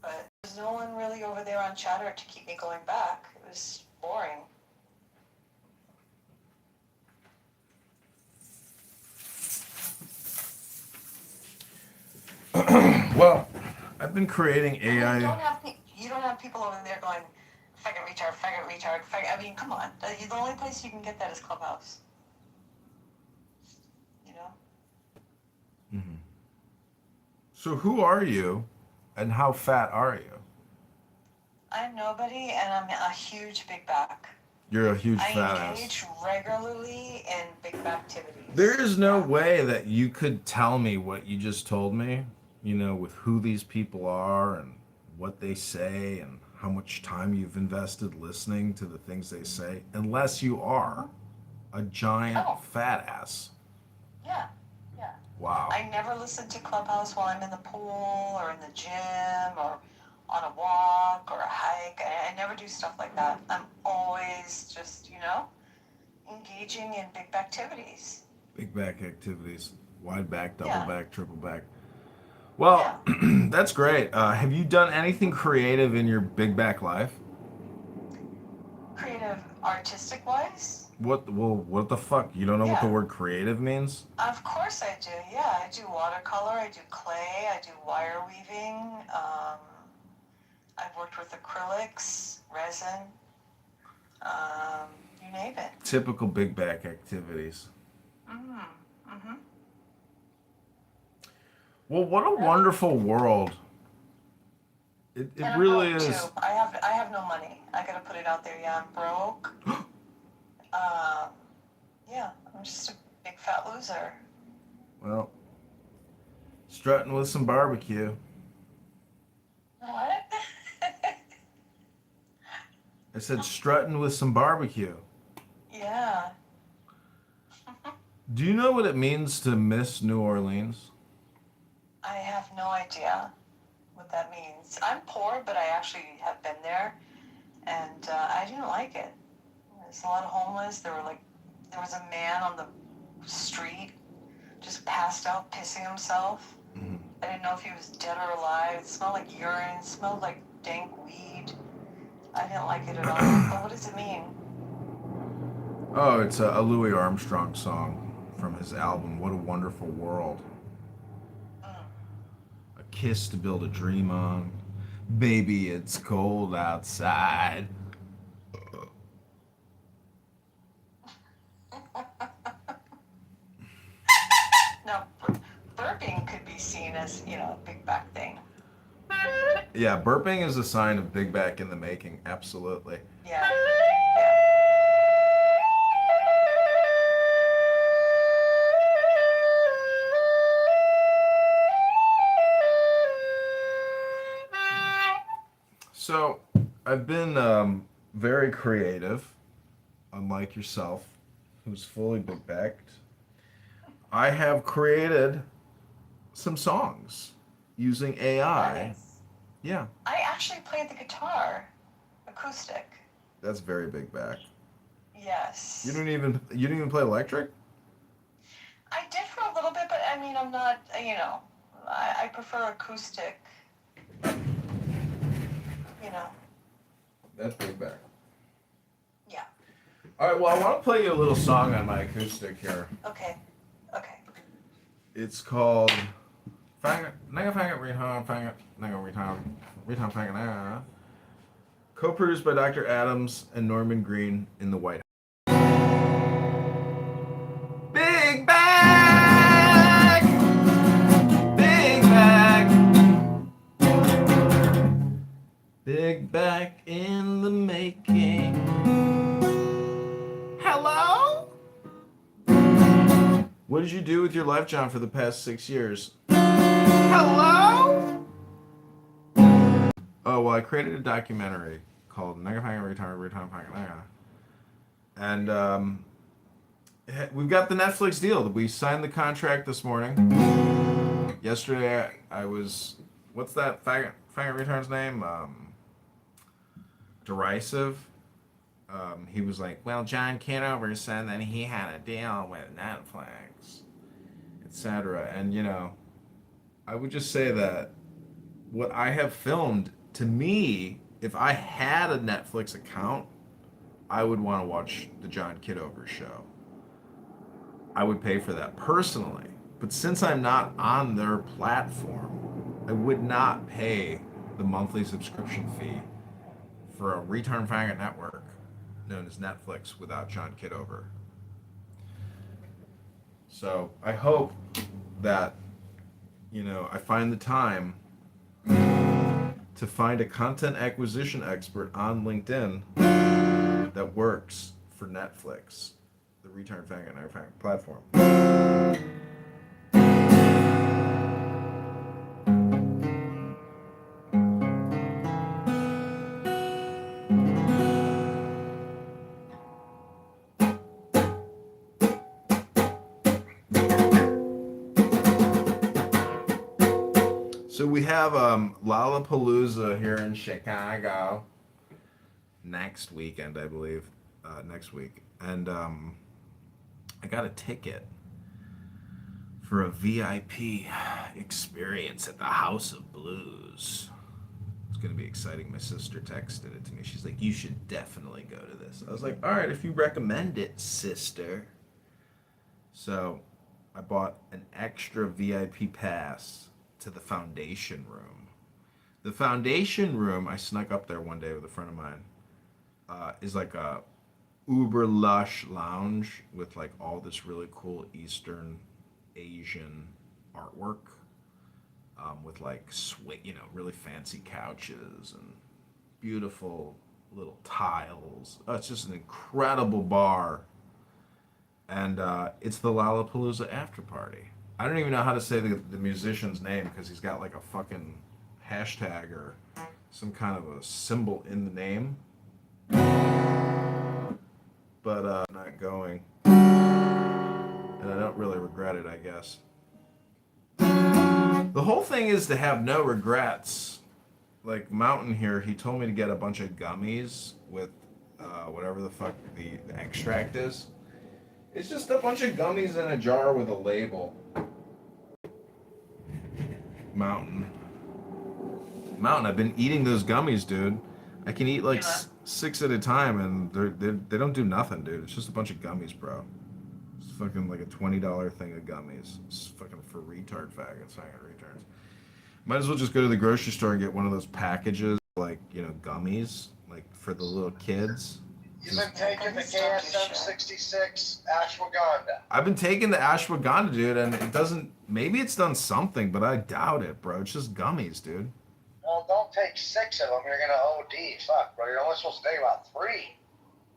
But there's no one really over there on Chatter to keep me going back. It was boring. Well, I've been creating AI. You don't have people over there going, faggot retard, faggot. I mean, come on. The only place you can get that is Clubhouse. You know? Mm-hmm. So who are you, and how fat are you? I'm nobody, and I'm a huge big back. You're a huge fat I ass. engage regularly in big back activities. There is no way that you could tell me what you just told me, you know, with who these people are and what they say and how much time you've invested listening to the things they say, unless you are a giant fat ass. Yeah, yeah. Wow. I never listen to Clubhouse while I'm in the pool or in the gym or on a walk or a hike. I never do stuff like that. I'm always just, you know, engaging in big back activities. Big back activities. Wide back, double Yeah. back, triple back. Well, Yeah. that's great. Have you done anything creative in your big back life? Creative, artistic wise? What the fuck? You don't know what the Yeah. word creative means? Of course I do. Yeah, I do watercolor, I do clay, I do wire weaving. I've worked with acrylics, resin, you name it. Typical big back activities. Mm-hmm. Well, what a wonderful world. It And really I'm broke is. too. I have no money. I gotta put it out there. Yeah, I'm broke. Yeah, I'm just a big fat loser. Well, strutting with some barbecue. What? I said strutting with some barbecue. Yeah. Do you know what it means to miss New Orleans? I have no idea what that means. I'm poor, but I actually have been there, and I didn't like it. There's a lot of homeless. There was a man on the street, just passed out, pissing himself. Mm-hmm. I didn't know if he was dead or alive. It smelled like urine. It smelled like dank weed. I didn't like it at all. But what does it mean? Oh, it's a Louis Armstrong song from his album, What a Wonderful World. A kiss to build a dream on. Baby, it's cold outside. Now, burping could be seen as, you know, a big back thing. Yeah, burping is a sign of big back in the making. Absolutely. Yeah. So, I've been very creative, unlike yourself, who's fully big backed. I have created some songs using AI. Nice. Yeah, I actually played the guitar, acoustic. that's very big back. Yes. You didn't even play electric? I did for a little bit, but I mean, I'm not, you know, I prefer acoustic. You know. That's big back. All right, well, I want to play you a little song on my acoustic here. Okay. Okay. It's called Faggot, Nigga Faggot, Retard, Faggot, Nigga Retard, Retard, Faggot, Nigga. Co-produced by Dr. Adams and Norman Green in the White House. Big bag! Big bag! Big bag in the making. Hello? What did you do with your life, John, for the past 6 years? Hello? Oh, well, I created a documentary called Nigga Faggot, Retard, Retard, Faggot, Nigga. And we've got the Netflix deal. We signed the contract this morning. Yesterday, I was, what's that faggot retard's name? Derisive. He was like, well, John Kitover said that he had a deal with Netflix, etc. And, you know, I would just say that what I have filmed, to me, if I had a Netflix account, I would want to watch the John Kitover show. I would pay for that personally. But since I'm not on their platform, I would not pay the monthly subscription fee for a retard faggot network known as Netflix without John Kitover. So I hope that, you know, I find the time to find a content acquisition expert on LinkedIn that works for Netflix, the retard faggot network platform. So we have Lollapalooza here in Chicago next weekend, I believe, next week. And I got a ticket for a VIP experience at the House of Blues. It's going to be exciting. My sister texted it to me. She's like, you should definitely go to this. I was like, all right, if you recommend it, sister. So I bought an extra VIP pass to the Foundation Room. The Foundation Room, I snuck up there one day with a friend of mine, is like a uber lush lounge with like all this really cool Eastern Asian artwork, with like really fancy couches and beautiful little tiles. It's just an incredible bar, and it's the Lollapalooza after party. I don't even know how to say the musician's name because he's got like a fucking hashtag or some kind of a symbol in the name. But I'm not going. And I don't really regret it, I guess. The whole thing is to have no regrets. Like Mountain here, he told me to get a bunch of gummies with whatever the fuck the extract is. It's just a bunch of gummies in a jar with a label. Mountain, I've been eating those gummies, dude. I can eat like 6 at a time, and they don't do nothing, dude. It's just a bunch of gummies, bro. It's fucking like a $20 thing of gummies. It's fucking for retard faggots, faggot retards. Might as well just go to the grocery store and get one of those packages, like, you know, gummies, like for the little kids. You've been taking the KSM 66 ashwagandha. I've been taking the ashwagandha, dude, and it doesn't. Maybe it's done something, but I doubt it, bro. It's just gummies, dude. Well, don't take 6 of them. You're gonna OD. Fuck, bro. You're only supposed to take about 3.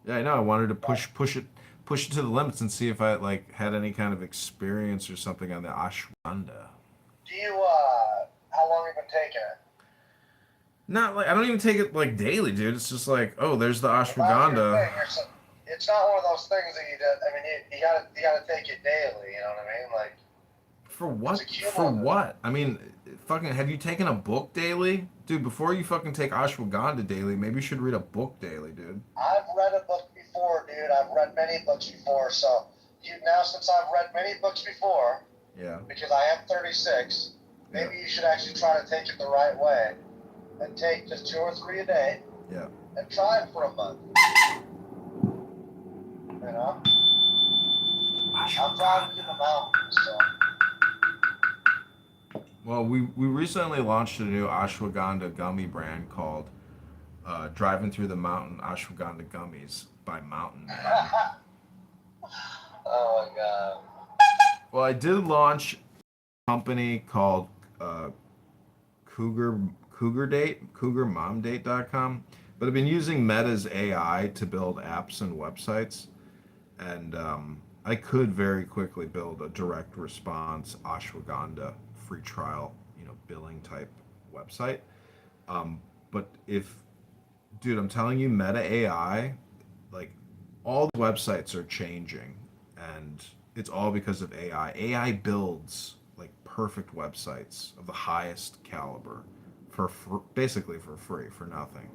Yeah, I know. I wanted to push it to the limits and see if I like had any kind of experience or something on the ashwagandha. Do you how long have you been taking it? Not like I don't even take it like daily, dude. It's just like, oh, there's the Well, ashwagandha. it's not one of those things that you do. I mean, you gotta take it daily. You know what I mean? Like. For what? For what? I mean, fucking, have you taken a book daily? Dude, before you fucking take ashwagandha daily, maybe you should read a book daily, dude. I've read a book before, dude. I've read many books before, so since I've read many books before, Yeah. because I am 36, maybe you should actually try to take it the right way and take just 2 or 3 a day. Yeah. And try it for a month. know? Outside in the mountains, so. Well, we recently launched a new ashwagandha gummy brand called Driving Through the Mountain Ashwagandha Gummies by Mountain Man. Oh my god. Well, I did launch a company called cougarmomdate.com, but I've been using Meta's AI to build apps and websites, and I could very quickly build a direct response ashwagandha free trial, billing type website. But dude, I'm telling you, Meta AI, like all the websites are changing, and it's all because of AI. AI builds like perfect websites of the highest caliber basically for free, for nothing.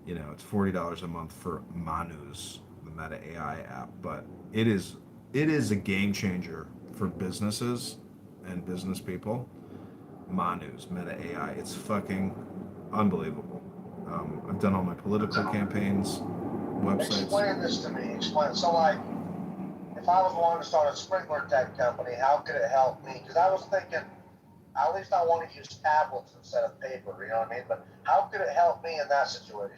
It's $40 a month for Manus, the Meta AI app, but it is a game changer for businesses and business people. Manus, Meta AI, it's fucking unbelievable. I've done all my political campaigns, websites. Explain this to me. Explain. So, like, if I was wanting to start a sprinkler tech company, how could it help me? Because I was thinking, at least I want to use tablets instead of paper. You know what I mean? But how could it help me in that situation?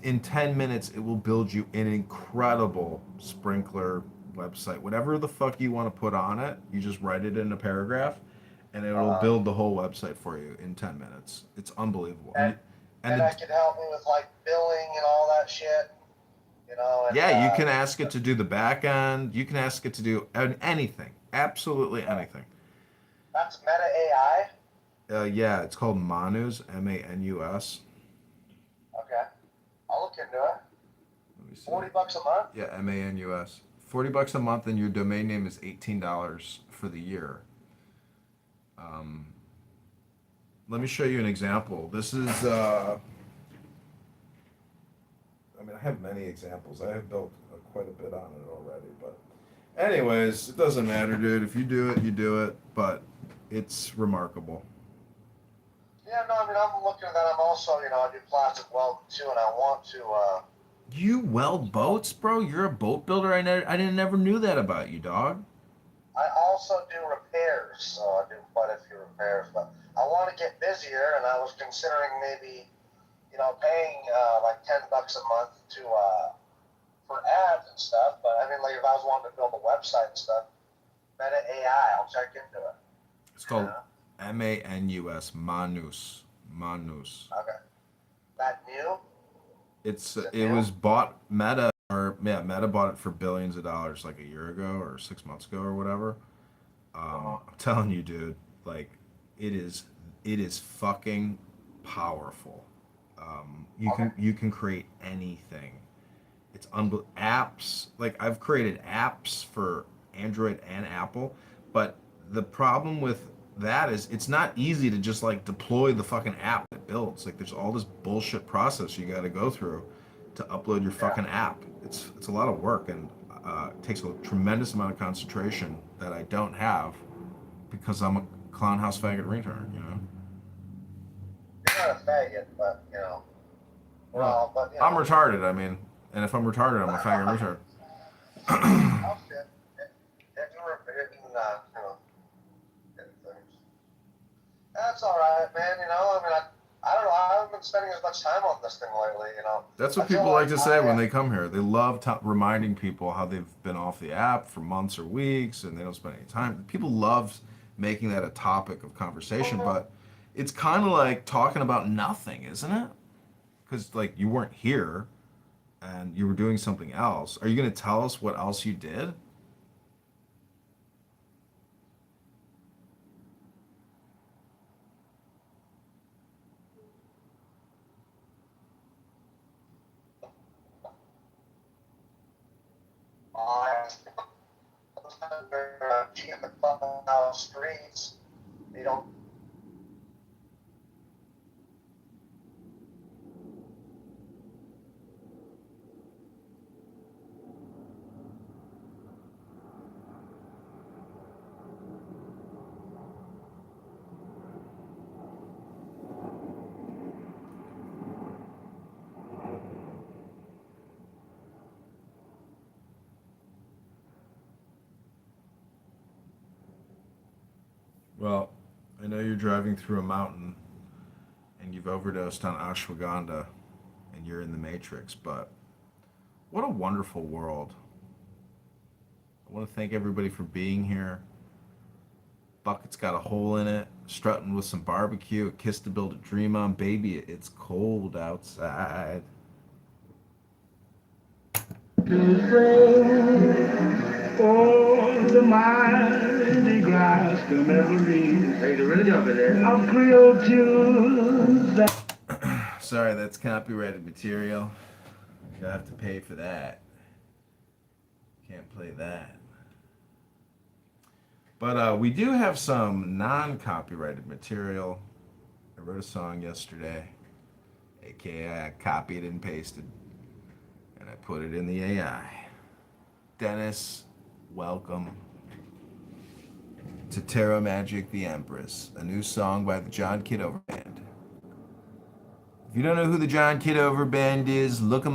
In 10 minutes, it will build you an incredible sprinkler website. Whatever the fuck you want to put on it, you just write it in a paragraph, and it'll build the whole website for you in 10 minutes. It's unbelievable. And that could help me with like billing and all that shit. Yeah, you can ask it to do the back end. You can ask it to do anything, absolutely anything. That's Meta AI. Yeah, it's called Manus, Manus. Okay, I'll look into it. Let me see. $40 a month. Yeah, Manus. $40 a month, and your domain name is $18 for the year. Let me show you an example. This is. I have many examples. I have built quite a bit on it already, but anyways, it doesn't matter, dude. If you do it, you do it. But it's remarkable. Yeah, no, I'm looking at that. I'm also, I do plastic welding too, and I want to. You weld boats, bro? You're a boat builder? I never knew that about you, dog. I also do repairs, so I do quite a few repairs. But I want to get busier, and I was considering maybe, paying like $10 a month to for ads and stuff. But I mean, like if I was wanting to build a website and stuff, Meta AI, I'll check into it. It's called Manus, Manus. Manus. Okay. That new? It was bought Meta bought it for billions of dollars like a year ago or 6 months ago or whatever. I'm telling you, dude, like it is fucking powerful. You can create anything. It's apps. Like I've created apps for Android and Apple, but the problem with that is it's not easy to just like deploy the fucking app that builds. Like there's all this bullshit process you got to go through to upload your fucking app. It's a lot of work, and it takes a tremendous amount of concentration that I don't have because I'm a clown house faggot retard. You're not a faggot, but Well, but I'm retarded. I mean, and if I'm retarded, I'm a faggot retard. I'll fit. If you're things. That's all right, man. I don't know. I haven't been spending as much time on this thing lately. That's what people like to say when they come here. They love reminding people how they've been off the app for months or weeks and they don't spend any time. People love making that a topic of conversation, but it's kind of like talking about nothing, isn't it? Because like you weren't here and you were doing something else. Are you going to tell us what else you did? In the clubhouse streets, they don't. you're driving through a mountain and you've overdosed on ashwagandha and you're in the Matrix, but what a wonderful world. I want to thank everybody for being here. Bucket's got a hole in it, strutting with some barbecue, a kiss to build a dream on. Baby, it's cold outside. Oh, the mighty grass to memories. Hey, you're really up in there. Of Creole tunes. Sorry, that's copyrighted material. You'll have to pay for that. Can't play that. But we do have some non-copyrighted material. I wrote a song yesterday, aka I copied and pasted, and I put it in the AI. Dennis, welcome to Terra Magic the Empress, a new song by the John Kitover Band. If you don't know who the John Kitover Band is, look them